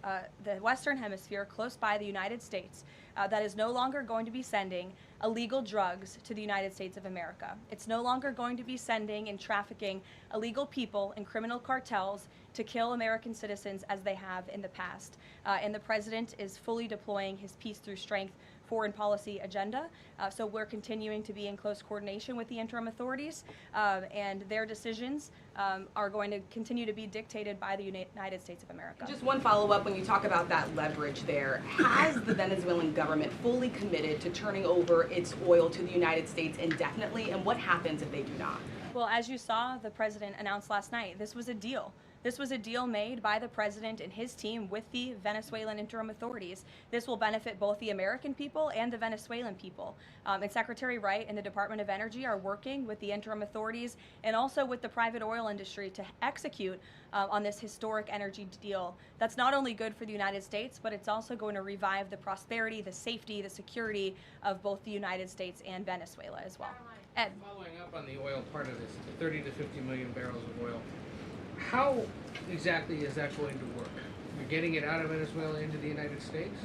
the Western Hemisphere, close by the United States, that is no longer going to be sending illegal drugs to the United States of America. It's no longer going to be sending and trafficking illegal people and criminal cartels to kill American citizens as they have in the past. And the president is fully deploying his peace through strength foreign policy agenda. So we're continuing to be in close coordination with the interim authorities, and their decisions are going to continue to be dictated by the United States of America. Just one follow-up, when you talk about that leverage there, has the Venezuelan government fully committed to turning over its oil to the United States indefinitely, and what happens if they do not? Well, as you saw, the president announced last night, this was a deal. This was a deal made by the president and his team with the Venezuelan interim authorities. This will benefit both the American people and the Venezuelan people. And Secretary Wright and the Department of Energy are working with the interim authorities and also with the private oil industry to execute on this historic energy deal. That's not only good for the United States, but it's also going to revive the prosperity, the safety, the security of both the United States and Venezuela as well. Ed. Following up on the oil part of this, the 30 to 50 million barrels of oil, how exactly is that going to work? You're getting it out of Venezuela into the United States?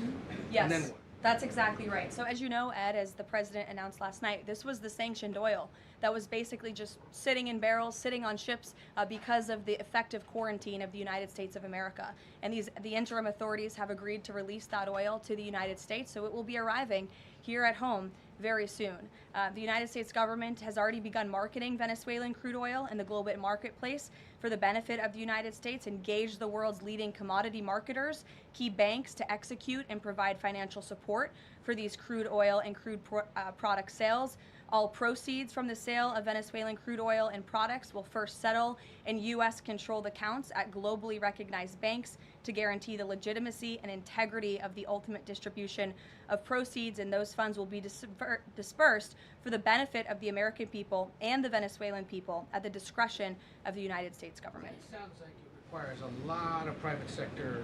Yes, And then what? That's exactly right. So as you know, Ed, as the president announced last night, this was the sanctioned oil that was basically just sitting in barrels, sitting on ships because of the effective quarantine of the United States of America. And the interim authorities have agreed to release that oil to the United States, so it will be arriving here at home very soon. The United States government has already begun marketing Venezuelan crude oil in the global marketplace. for the benefit of the United States, engage the world's leading commodity marketers, key banks to execute and provide financial support for these crude oil and crude product sales. All proceeds from the sale of Venezuelan crude oil and products will first settle in U.S.-controlled accounts at globally recognized banks to guarantee the legitimacy and integrity of the ultimate distribution of proceeds, and those funds will be dispersed for the benefit of the American people and the Venezuelan people at the discretion of the United States government. It sounds like it requires a lot of private sector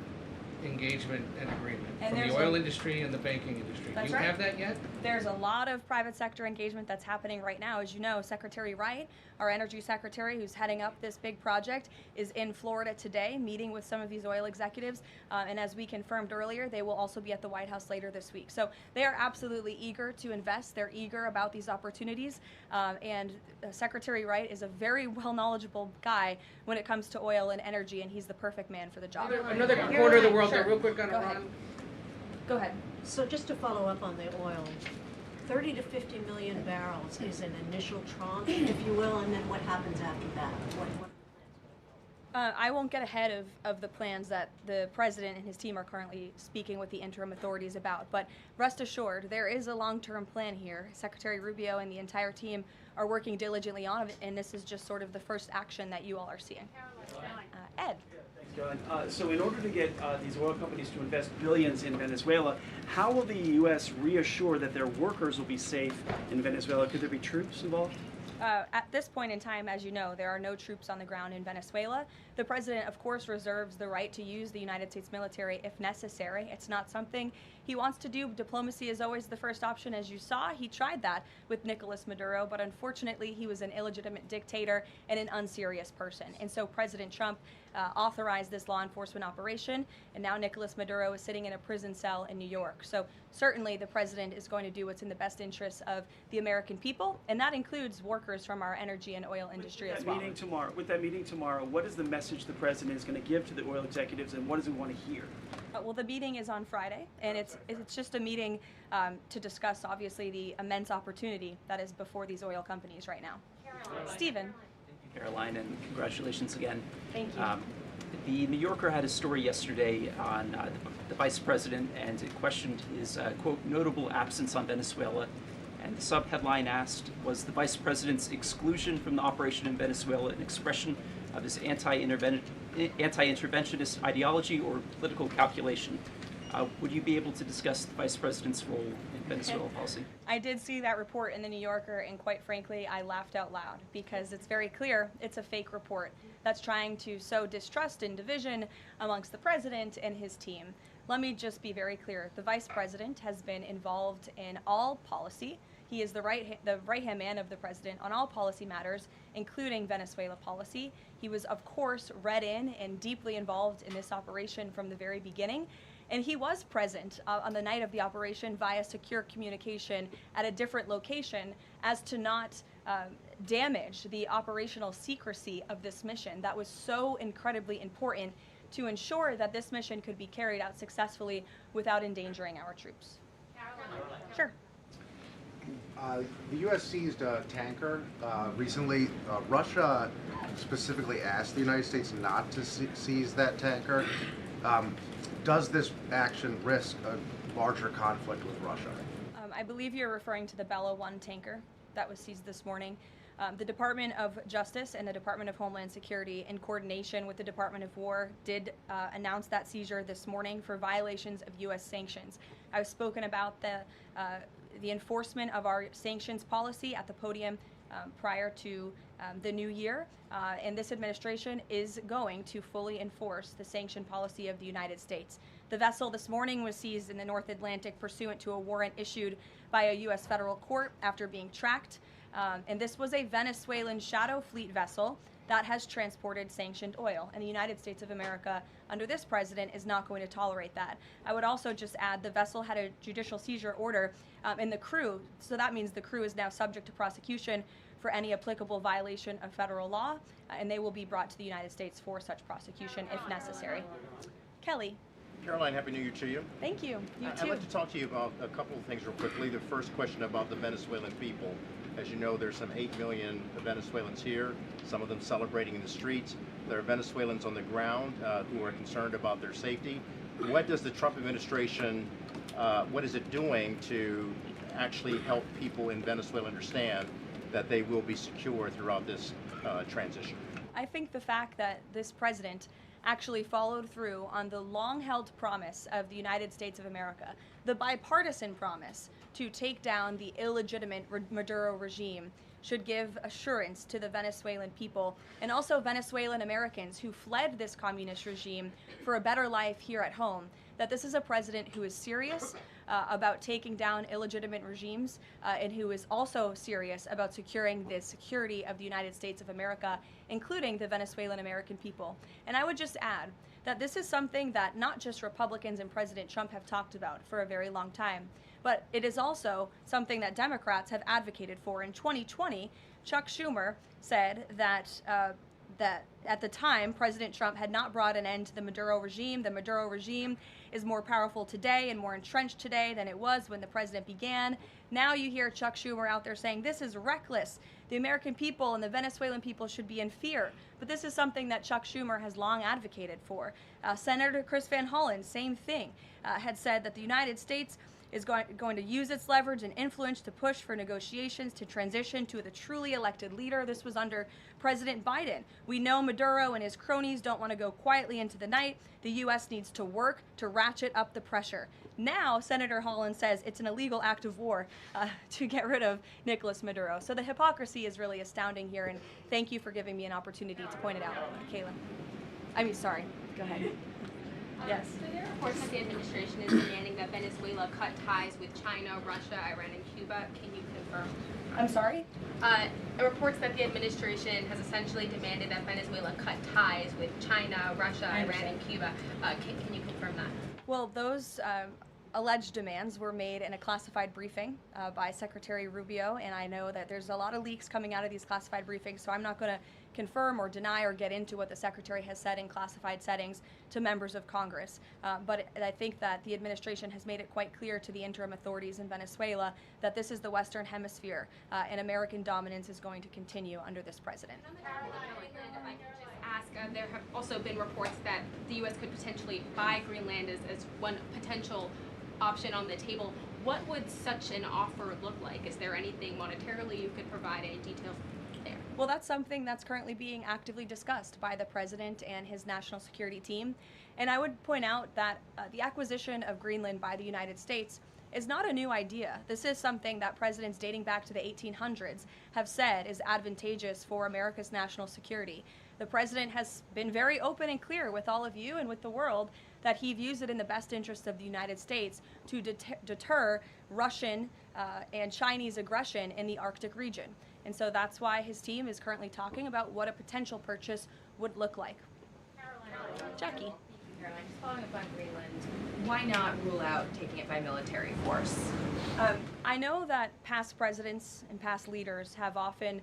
engagement and agreement And from the oil industry and the banking industry. Do you have that yet? There's a lot of private sector engagement that's happening right now. As you know, Secretary Wright, our energy secretary who's heading up this big project, is in Florida today meeting with some of these oil executives. And as we confirmed earlier, they will also be at the White House later this week. So they are absolutely eager to invest. They're eager about these opportunities. And Secretary Wright is a very well knowledgeable guy when it comes to oil and energy, and he's the perfect man for the job. Another corner of the world there, real quick on Iran. Go ahead. So just to follow up on the oil, 30 to 50 million barrels is an initial tranche, if you will, and then what happens after that? I won't get ahead of the plans that the president and his team are currently speaking with the interim authorities about, but rest assured, there is a long-term plan here. Secretary Rubio and the entire team are working diligently on it, and this is just sort of the first action that you all are seeing. Ed. So in order to get these oil companies to invest billions in Venezuela, how will the U.S. reassure that their workers will be safe in Venezuela? Could there be troops involved? At this point in time, as you know, there are no troops on the ground in Venezuela. The president, of course, reserves the right to use the United States military if necessary. It's not something he wants to do. Diplomacy is always the first option. As you saw, he tried that with Nicolas Maduro, but unfortunately, he was an illegitimate dictator and an unserious person. And so President Trump authorized this law enforcement operation, and now Nicolas Maduro is sitting in a prison cell in New York. So certainly the president is going to do what's in the best interests of the American people, and that includes workers from our energy and oil industry as well. With that meeting tomorrow, what is the message the president is going to give to the oil executives, and what does he want to hear? Well, the meeting is on Friday, and it's just a meeting to discuss, obviously, the immense opportunity that is before these oil companies right now. Stephen. Caroline, and congratulations again. Thank you. The New Yorker had a story yesterday on the vice president, and it questioned his, quote, notable absence on Venezuela. And the sub-headline asked, was the vice president's exclusion from the operation in Venezuela an expression of his anti-interventionist ideology or political calculation? Would you be able to discuss the vice president's role in Venezuela policy? I did see that report in the New Yorker, and quite frankly, I laughed out loud because it's very clear it's a fake report that's trying to sow distrust and division amongst the president and his team. Let me just be very clear. The vice president has been involved in all policy. He is the right-hand man of the president on all policy matters, including Venezuela policy. He was, of course, read in and deeply involved in this operation from the very beginning. And he was present on the night of the operation via secure communication at a different location as to not damage the operational secrecy of this mission. That was so incredibly important to ensure that this mission could be carried out successfully without endangering our troops. Sure. The U.S. seized a tanker recently. Russia specifically asked the United States not to seize that tanker. Does this action risk a larger conflict with Russia? I believe you're referring to the Bella 1 tanker that was seized this morning. The Department of Justice and the Department of Homeland Security, in coordination with the Department of War, did announce that seizure this morning for violations of U.S. sanctions. I've spoken about the enforcement of our sanctions policy at the podium prior to the new year, and this administration is going to fully enforce the sanction policy of the United States. The vessel this morning was seized in the North Atlantic pursuant to a warrant issued by a U.S. federal court after being tracked, and this was a Venezuelan shadow fleet vessel that has transported sanctioned oil, and the United States of America, under this president, is not going to tolerate that. I would also just add the vessel had a judicial seizure order in the crew, so that means the crew is now subject to prosecution for any applicable violation of federal law, and they will be brought to the United States for such prosecution if necessary. Kelly. Caroline, Happy New Year to you. Thank you. You too. I'd like to talk to you about a couple of things real quickly. The first question about the Venezuelan people. As you know, there's some 8 million Venezuelans here, some of them celebrating in the streets. There are Venezuelans on the ground who are concerned about their safety. What does the Trump administration, what is it doing to actually help people in Venezuela understand that they will be secure throughout this transition? I think the fact that this president actually followed through on the long-held promise of the United States of America, the bipartisan promise to take down the illegitimate Maduro regime, should give assurance to the Venezuelan people and also Venezuelan Americans who fled this communist regime for a better life here at home, that this is a president who is serious about taking down illegitimate regimes and who is also serious about securing the security of the United States of America, including the Venezuelan American people. And I would just add that this is something that not just Republicans and President Trump have talked about for a very long time, but it is also something that Democrats have advocated for. In 2020, Chuck Schumer said that that at the time, President Trump had not brought an end to the Maduro regime. The Maduro regime is more powerful today and more entrenched today than it was when the president began. Now you hear Chuck Schumer out there saying this is reckless. The American people and the Venezuelan people should be in fear. But this is something that Chuck Schumer has long advocated for. Senator Chris Van Hollen, same thing, had said that the United States is going to use its leverage and influence to push for negotiations to transition to the truly elected leader. This was under President Biden. We know Maduro and his cronies don't want to go quietly into the night. The U.S. needs to work to ratchet up the pressure. Now, Senator Holland says it's an illegal act of war to get rid of Nicolas Maduro. So the hypocrisy is really astounding here, and thank you for giving me an opportunity to point it out, Kayla. I mean, sorry. Go ahead. Yes. So there are reports that the administration is demanding that Venezuela cut ties with China, Russia, Iran, and Cuba. Can you confirm? I'm sorry? Reports that the administration has essentially demanded that Venezuela cut ties with China, Russia, Iran, and Cuba. Can you confirm that? Well, those alleged demands were made in a classified briefing by Secretary Rubio, and I know that there's a lot of leaks coming out of these classified briefings, so I'm not going to confirm or deny or get into what the Secretary has said in classified settings to members of Congress. But I think that the administration has made it quite clear to the interim authorities in Venezuela that this is the Western Hemisphere and American dominance is going to continue under this president. If I could just ask, there have also been reports that the U.S. could potentially buy Greenland as one potential option on the table. What would such an offer look like? Is there anything monetarily you could provide, any details there? Well, that's something that's currently being actively discussed by the president and his national security team. And I would point out that the acquisition of Greenland by the United States is not a new idea. This is something that presidents dating back to the 1800s have said is advantageous for America's national security. The president has been very open and clear with all of you and with the world that he views it in the best interest of the United States to deter Russian and Chinese aggression in the Arctic region. And so that's why his team is currently talking about what a potential purchase would look like. Jackie. Caroline, just following up on Greenland, why not rule out taking it by military force? I know that past presidents and past leaders have often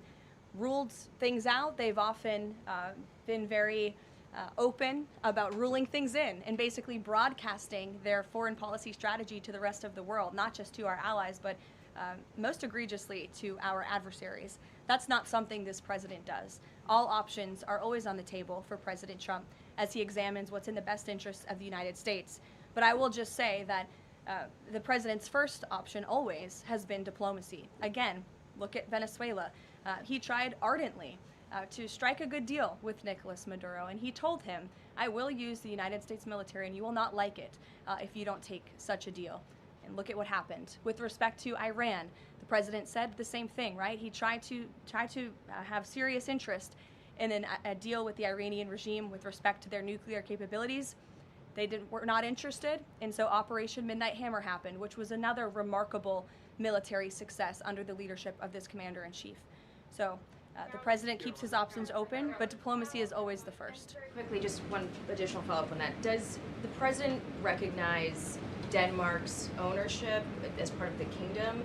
ruled things out. They've often been very open about ruling things in and basically broadcasting their foreign policy strategy to the rest of the world, not just to our allies, but most egregiously to our adversaries. That's not something this president does. All options are always on the table for President Trump as he examines what's in the best interest of the United States. But I will just say that the president's first option always has been diplomacy. Again, look at Venezuela. He tried ardently to strike a good deal with Nicolas Maduro, and he told him, I will use the United States military and you will not like it if you don't take such a deal. And look at what happened. With respect to Iran, the president said the same thing, right? He tried to have serious interest in a deal with the Iranian regime with respect to their nuclear capabilities. They were not interested, and so Operation Midnight Hammer happened, which was another remarkable military success under the leadership of this commander-in-chief. So the president keeps his options open, but diplomacy is always the first. Quickly, just one additional follow-up on that. Does the president recognize Denmark's ownership as part of the kingdom?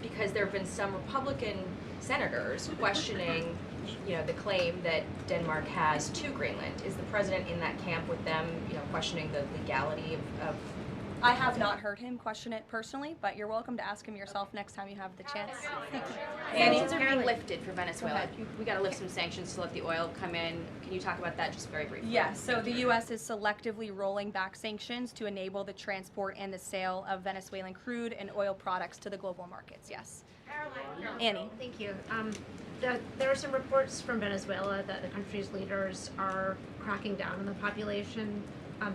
Because there have been some Republican senators questioning, the claim that Denmark has to Greenland. Is the president in that camp with them, questioning the legality I have not heard him question it personally, but you're welcome to ask him yourself next time you have the chance. Sanctions are being lifted for Venezuela. We got to lift some sanctions to let the oil come in. Can you talk about that just very briefly? Yes, so the U.S. is selectively rolling back sanctions to enable the transport and the sale of Venezuelan crude and oil products to the global markets, yes. Karoline. Annie. Thank you. There are some reports from Venezuela that the country's leaders are cracking down on the population,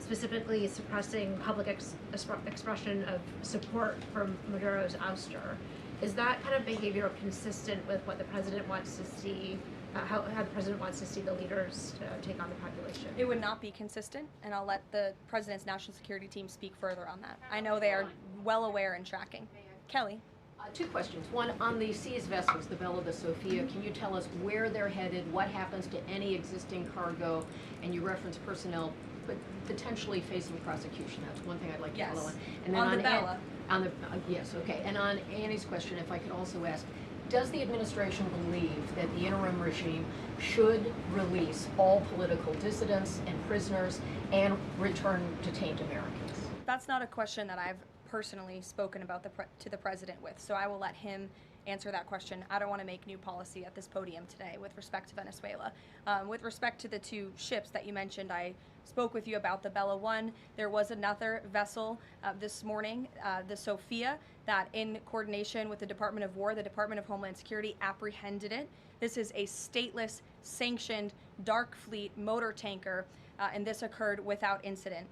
specifically suppressing public expression of support for Maduro's ouster. Is that kind of behavior consistent with what the president wants to see, how the president wants to see the leaders take on the population? It would not be consistent, and I'll let the president's national security team speak further on that. I know they are well aware and tracking. Kelly. Two questions. One, on the seized vessels, the Bella, the Sophia, can you tell us where they're headed, what happens to any existing cargo, and you reference personnel but potentially facing prosecution? That's one thing I'd like to follow on. And then on the Bella. Yes, okay. And on Annie's question, if I could also ask, does the administration believe that the interim regime should release all political dissidents and prisoners and return detained Americans? That's not a question that I've personally spoken about to the president with, so I will let him answer that question. I don't want to make new policy at this podium today with respect to Venezuela. With respect to the two ships that you mentioned, I spoke with you about the Bella 1. There was another vessel this morning, the Sophia, that in coordination with the Department of War, the Department of Homeland Security apprehended it. This is a stateless, sanctioned, dark fleet motor tanker, and this occurred without incident.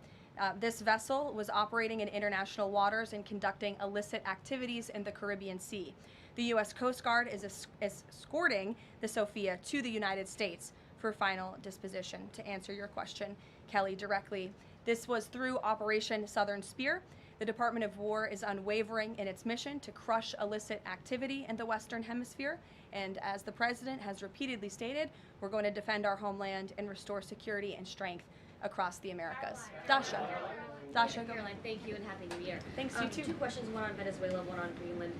This vessel was operating in international waters and conducting illicit activities in the Caribbean Sea. The U.S. Coast Guard is escorting the Sophia to the United States for final disposition. To answer your question, Kelly, directly, this was through Operation Southern Spear. The Department of War is unwavering in its mission to crush illicit activity in the Western Hemisphere. And as the President has repeatedly stated, we're going to defend our homeland and restore security and strength across the Americas. Dasha. Dasha, go. Caroline, thank you and Happy New Year. Thanks, you too. Two questions, one on Venezuela, one on Greenland.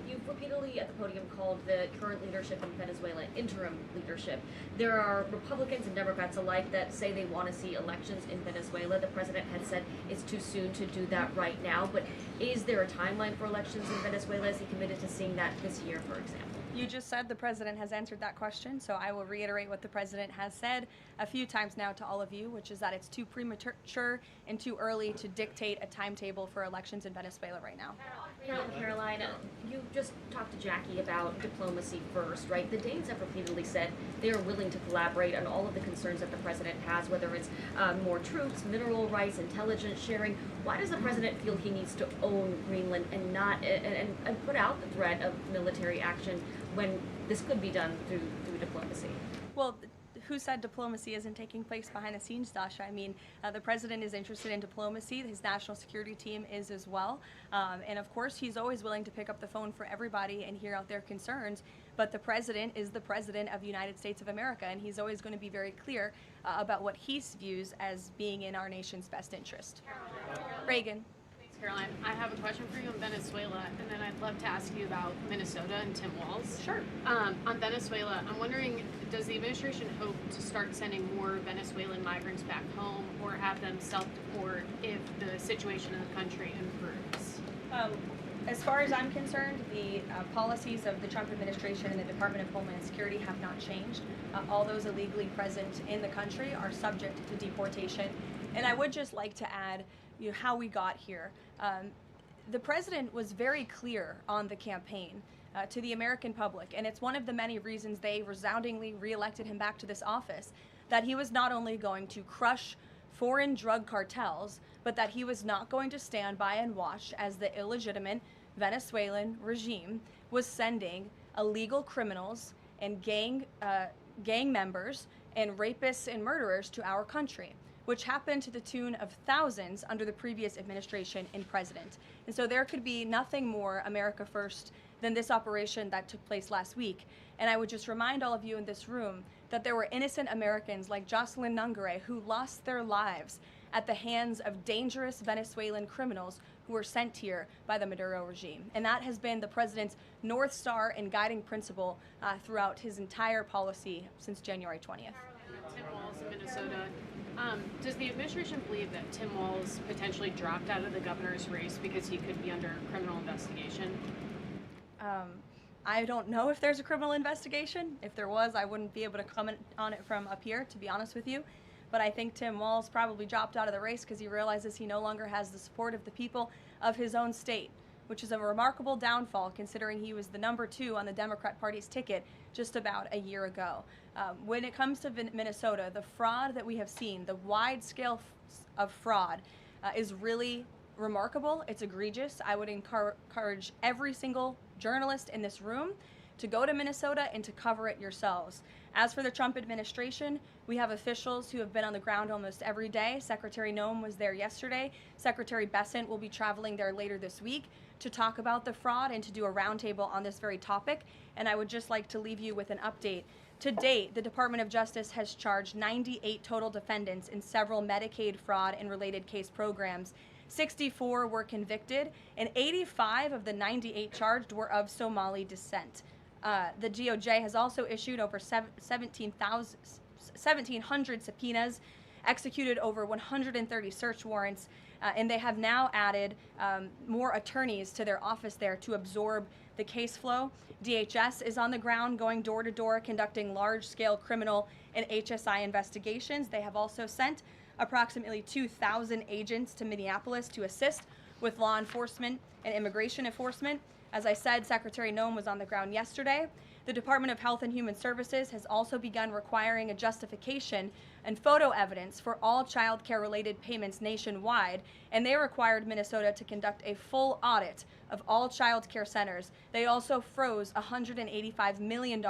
You've repeatedly at the podium called the current leadership in Venezuela interim leadership. There are Republicans and Democrats alike that say they want to see elections in Venezuela. The president had said it's too soon to do that right now, but is there a timeline for elections in Venezuela? Is he committed to seeing that this year, for example? You just said the president has answered that question, so I will reiterate what the president has said a few times now to all of you, which is that it's too premature and too early to dictate a timetable for elections in Venezuela right now. Caroline, you just talked to Jackie about diplomacy first, right? The Danes have repeatedly said they are willing to collaborate on all of the concerns that the president has, whether it's more troops, mineral rights, intelligence sharing. Why does the president feel he needs to own Greenland and not and put out the threat of military action when this could be done through diplomacy? Well, who said diplomacy isn't taking place behind the scenes, Dasha? I mean, the president is interested in diplomacy. His national security team is as well. And of course, he's always willing to pick up the phone for everybody and hear out their concerns. But the president is the president of the United States of America, and he's always going to be very clear about what he views as being in our nation's best interest. Reagan. Caroline, I have a question for you on Venezuela, and then I'd love to ask you about Minnesota and Tim Walz. Sure. On Venezuela, I'm wondering, does the administration hope to start sending more Venezuelan migrants back home or have them self-deport if the situation in the country improves? As far as I'm concerned, the policies of the Trump administration and the Department of Homeland Security have not changed. All those illegally present in the country are subject to deportation. And I would just like to add how we got here. The president was very clear on the campaign to the American public, and it's one of the many reasons they resoundingly reelected him back to this office, that he was not only going to crush foreign drug cartels, but that he was not going to stand by and watch as the illegitimate Venezuelan regime was sending illegal criminals and gang members and rapists and murderers to our country, which happened to the tune of thousands under the previous administration and president. And so there could be nothing more America first than this operation that took place last week. And I would just remind all of you in this room that there were innocent Americans like Jocelyn Nungare who lost their lives at the hands of dangerous Venezuelan criminals who were sent here by the Maduro regime. And that has been the president's North Star and guiding principle throughout his entire policy since January 20th. Tim Walz in Minnesota. Does the administration believe that Tim Walz potentially dropped out of the governor's race because he could be under criminal investigation? I don't know if there's a criminal investigation. If there was, I wouldn't be able to comment on it from up here, to be honest with you. But I think Tim Walz probably dropped out of the race because he realizes he no longer has the support of the people of his own state, which is a remarkable downfall considering he was the #2 on the Democrat Party's ticket just about a year ago. When it comes to Minnesota, the fraud that we have seen, the wide scale of fraud is really remarkable. It's egregious. I would encourage every single journalist in this room to go to Minnesota and to cover it yourselves. As for the Trump administration, we have officials who have been on the ground almost every day. Secretary Noem was there yesterday. Secretary Bessent will be traveling there later this week to talk about the fraud and to do a roundtable on this very topic. And I would just like to leave you with an update. To date, the Department of Justice has charged 98 total defendants in several Medicaid fraud and related case programs. 64 were convicted, and 85 of the 98 charged were of Somali descent. The DOJ has also issued over 1,700 subpoenas, executed over 130 search warrants, and they have now added more attorneys to their office there to absorb the case flow. DHS is on the ground going door to door conducting large-scale criminal and HSI investigations. They have also sent approximately 2,000 agents to Minneapolis to assist with law enforcement and immigration enforcement. As I said, Secretary Noem was on the ground yesterday. The Department of Health and Human Services has also begun requiring a justification and photo evidence for all child care related payments nationwide, and they required Minnesota to conduct a full audit of all child care centers. They also froze $185 million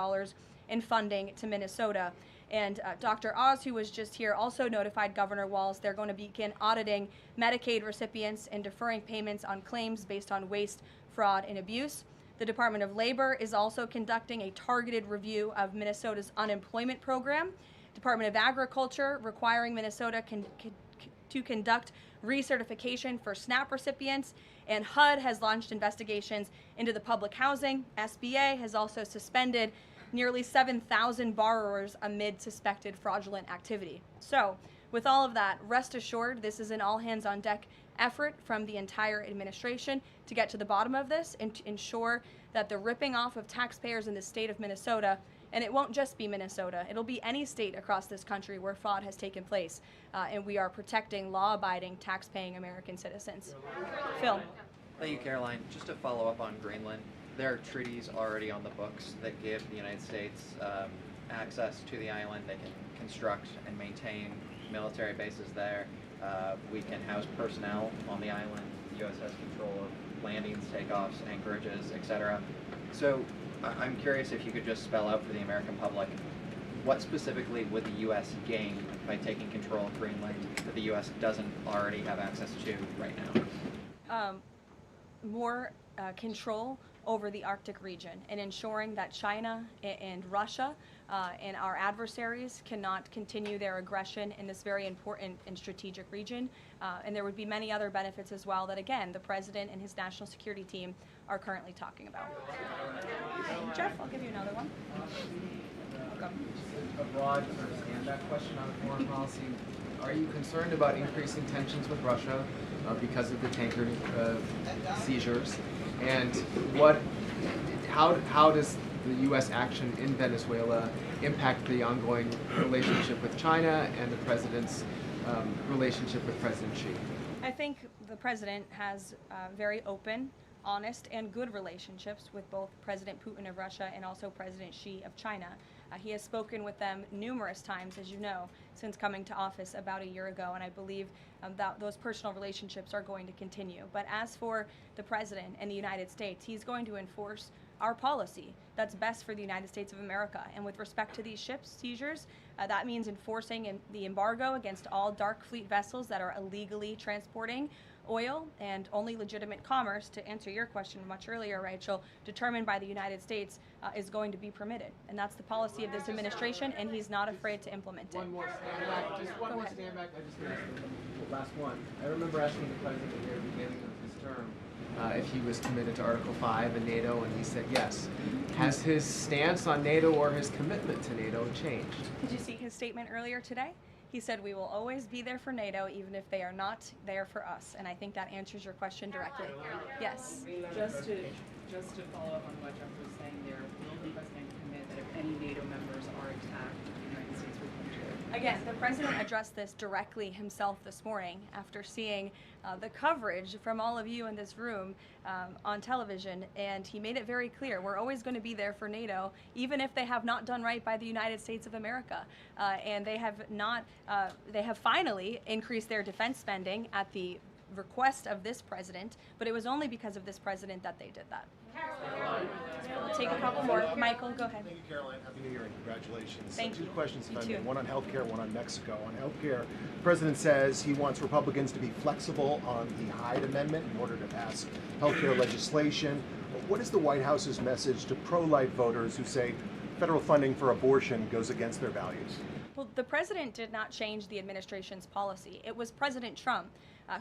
in funding to Minnesota. And Dr. Oz, who was just here, also notified Governor Walz they're going to begin auditing Medicaid recipients and deferring payments on claims based on waste, fraud, and abuse. The Department of Labor is also conducting a targeted review of Minnesota's unemployment program. Department of Agriculture requiring Minnesota to conduct recertification for SNAP recipients, and HUD has launched investigations into the public housing. SBA has also suspended nearly 7,000 borrowers amid suspected fraudulent activity. So, with all of that, rest assured this is an all-hands-on-deck effort from the entire administration to get to the bottom of this and to ensure that the ripping off of taxpayers in the state of Minnesota, and it won't just be Minnesota, it'll be any state across this country where fraud has taken place, and we are protecting law-abiding, tax-paying American citizens. Phil. Thank you, Caroline. Just to follow up on Greenland, there are treaties already on the books that give the United States access to the island. They can construct and maintain military bases there. We can house personnel on the island. The U.S. has control of landings, takeoffs, anchorages, etc. So I'm curious if you could just spell out for the American public, what specifically would the U.S. gain by taking control of Greenland that the U.S. doesn't already have access to right now? More control over the Arctic region and ensuring that China and Russia and our adversaries cannot continue their aggression in this very important and strategic region. And there would be many other benefits as well that, again, the President and his national security team are currently talking about. Jeff, I'll give you another one. A broad sort of stand-back question on foreign policy. Are you concerned about increasing tensions with Russia because of the tanker seizures? And how does the U.S. action in Venezuela impact the ongoing relationship with China and the President's relationship with President Xi? I think the President has very open, honest, and good relationships with both President Putin of Russia and also President Xi of China. He has spoken with them numerous times, as you know, since coming to office about a year ago, and I believe that those personal relationships are going to continue. But as for the President and the United States, he's going to enforce our policy that's best for the United States of America. And with respect to these ship seizures, that means enforcing the embargo against all dark fleet vessels that are illegally transporting oil, and only legitimate commerce, to answer your question much earlier, Rachel, determined by the United States is going to be permitted. And that's the policy of this administration, and he's not afraid to implement it. One more stand back. Just one more stand back. I just missed the last one. I remember asking the President at the very beginning of his term if he was committed to Article 5 and NATO, and he said yes. Has his stance on NATO or his commitment to NATO changed? Did you see his statement earlier today? He said we will always be there for NATO even if they are not there for us. And I think that answers your question directly. Yes. Just to follow up on what Jeff was saying there, will the president commit that if any NATO members are attacked, the United States will come to it? Again, the president addressed this directly himself this morning after seeing the coverage from all of you in this room on television, and he made it very clear we're always going to be there for NATO, even if they have not done right by the United States of America. And they have not, they have finally increased their defense spending at the request of this president, but it was only because of this president that they did that. We'll take a couple more. Michael, go ahead. Thank you, Caroline. Happy New Year and congratulations. Thank Two you. questions, if You I may. too. One on healthcare, one on Mexico. On healthcare, the president says he wants Republicans to be flexible on the Hyde Amendment in order to pass healthcare legislation. What is the White House's message to pro-life voters who say federal funding for abortion goes against their values? Well, the president did not change the administration's policy. It was President Trump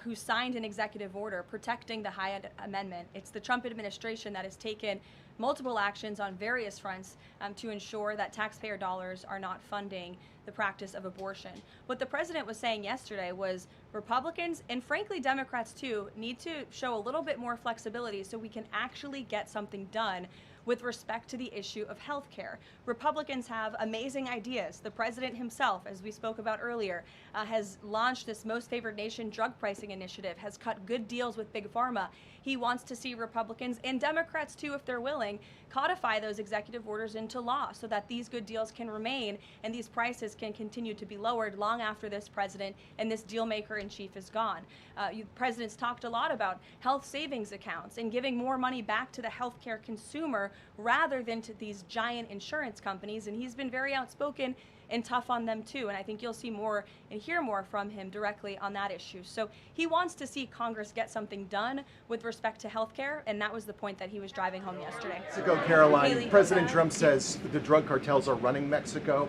who signed an executive order protecting the Hyde Amendment. It's the Trump administration that has taken multiple actions on various fronts to ensure that taxpayer dollars are not funding the practice of abortion. What the president was saying yesterday was Republicans, and frankly Democrats too, need to show a little bit more flexibility so we can actually get something done with respect to the issue of health care. Republicans have amazing ideas. The president himself, as we spoke about earlier, has launched this Most Favored Nation drug pricing initiative, has cut good deals with Big Pharma. He wants to see Republicans and Democrats too, if they're willing, codify those executive orders into law so that these good deals can remain and these prices can continue to be lowered long after this president and this deal maker in chief is gone. Presidents talked a lot about health savings accounts and giving more money back to the healthcare consumer rather than to these giant insurance companies, and he's been very outspoken and tough on them too, and I think you'll see more and hear more from him directly on that issue. So he wants to see Congress get something done with respect to health care, and that was the point that he was driving home yesterday. Mexico, Caroline. Haley, President Trump says the drug cartels are running Mexico.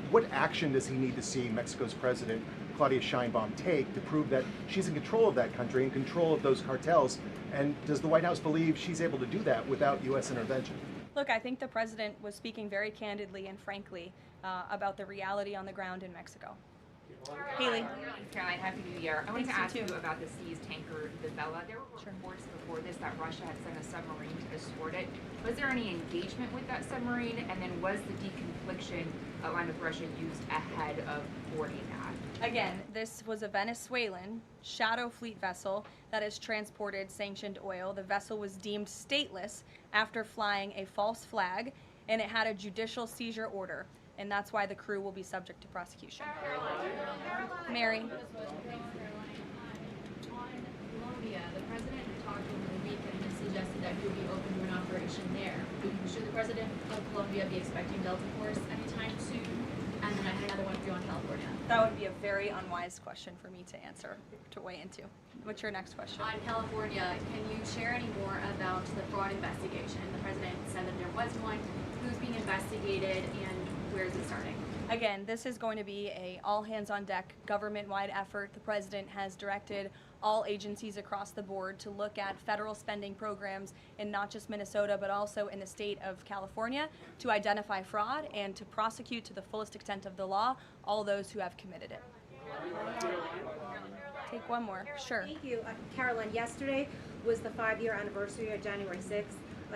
What action does he need to see Mexico's president, Claudia Sheinbaum, take to prove that she's in control of that country, in control of those cartels? And does the White House believe she's able to do that without U.S. intervention? Look, I think the president was speaking very candidly and frankly about the reality on the ground in Mexico. Haley. Caroline, Happy New Year. I wanted to Thanks, ask you you too. about the seized tanker, the Vela. There were reports before this that Russia had sent a submarine to escort it. Was there any engagement with that submarine? And then was the deconfliction line with Russia used ahead of boarding that? Again, this was a Venezuelan shadow fleet vessel that has transported sanctioned oil. The vessel was deemed stateless after flying a false flag, and it had a judicial seizure order, and that's why the crew will be subject to prosecution. Mary. On Colombia, the president talked over the weekend and suggested that he would be open to an operation there. Should the president of Colombia be expecting Delta Force anytime soon? And then I had another one for you on California. That would be a very unwise question for me to answer, to weigh into. What's your next question? On California, can you share any more about the fraud investigation? The president said that there was one. Who's being investigated and where is it starting? Again, this is going to be a all-hands-on-deck government-wide effort. The president has directed all agencies across the board to look at federal spending programs in not just Minnesota, but also in the state of California to identify fraud and to prosecute to the fullest extent of the law all those who have committed it. Take one more, sure. Thank you. Caroline, yesterday was the 5-year anniversary of January 6th.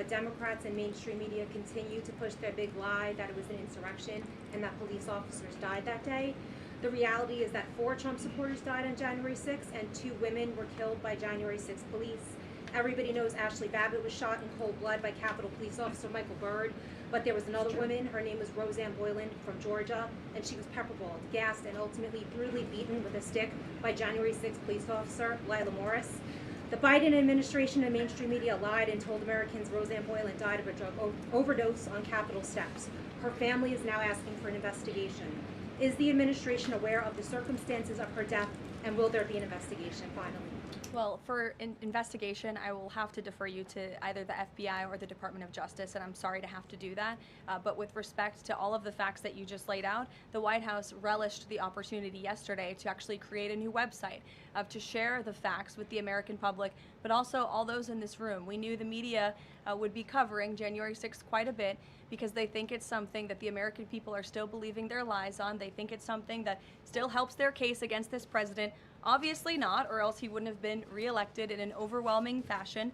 Democrats and mainstream media continue to push their big lie that it was an insurrection and that police officers died that day. The reality is that 4 Trump supporters died on January 6th and 2 women were killed by January 6th police. Everybody knows Ashley Babbitt was shot in cold blood by Capitol Police Officer Michael Byrd, but there was another woman, her name was Roseanne Boylan from Georgia, and she was pepperballed, gassed, and ultimately brutally beaten with a stick by January 6th police officer Lila Morris. The Biden administration and mainstream media lied and told Americans Roseanne Boylan died of a drug overdose on Capitol steps. Her family is now asking for an investigation. Is the administration aware of the circumstances of her death, and will there be an investigation finally? Well, for investigation, I will have to defer you to either the FBI or the Department of Justice, and I'm sorry to have to do that. But with respect to all of the facts that you just laid out, the White House relished the opportunity yesterday to actually create a new website to share the facts with the American public, but also all those in this room. We knew the media would be covering January 6th quite a bit because they think it's something that the American people are still believing their lies on. They think it's something that still helps their case against this president. Obviously not, or else he wouldn't have been reelected in an overwhelming fashion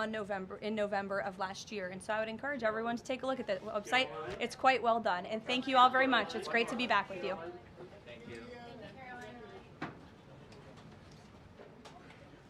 in November of last year. And so I would encourage everyone to take a look at the website. It's quite well done. And thank you all very much. It's great to be back with you.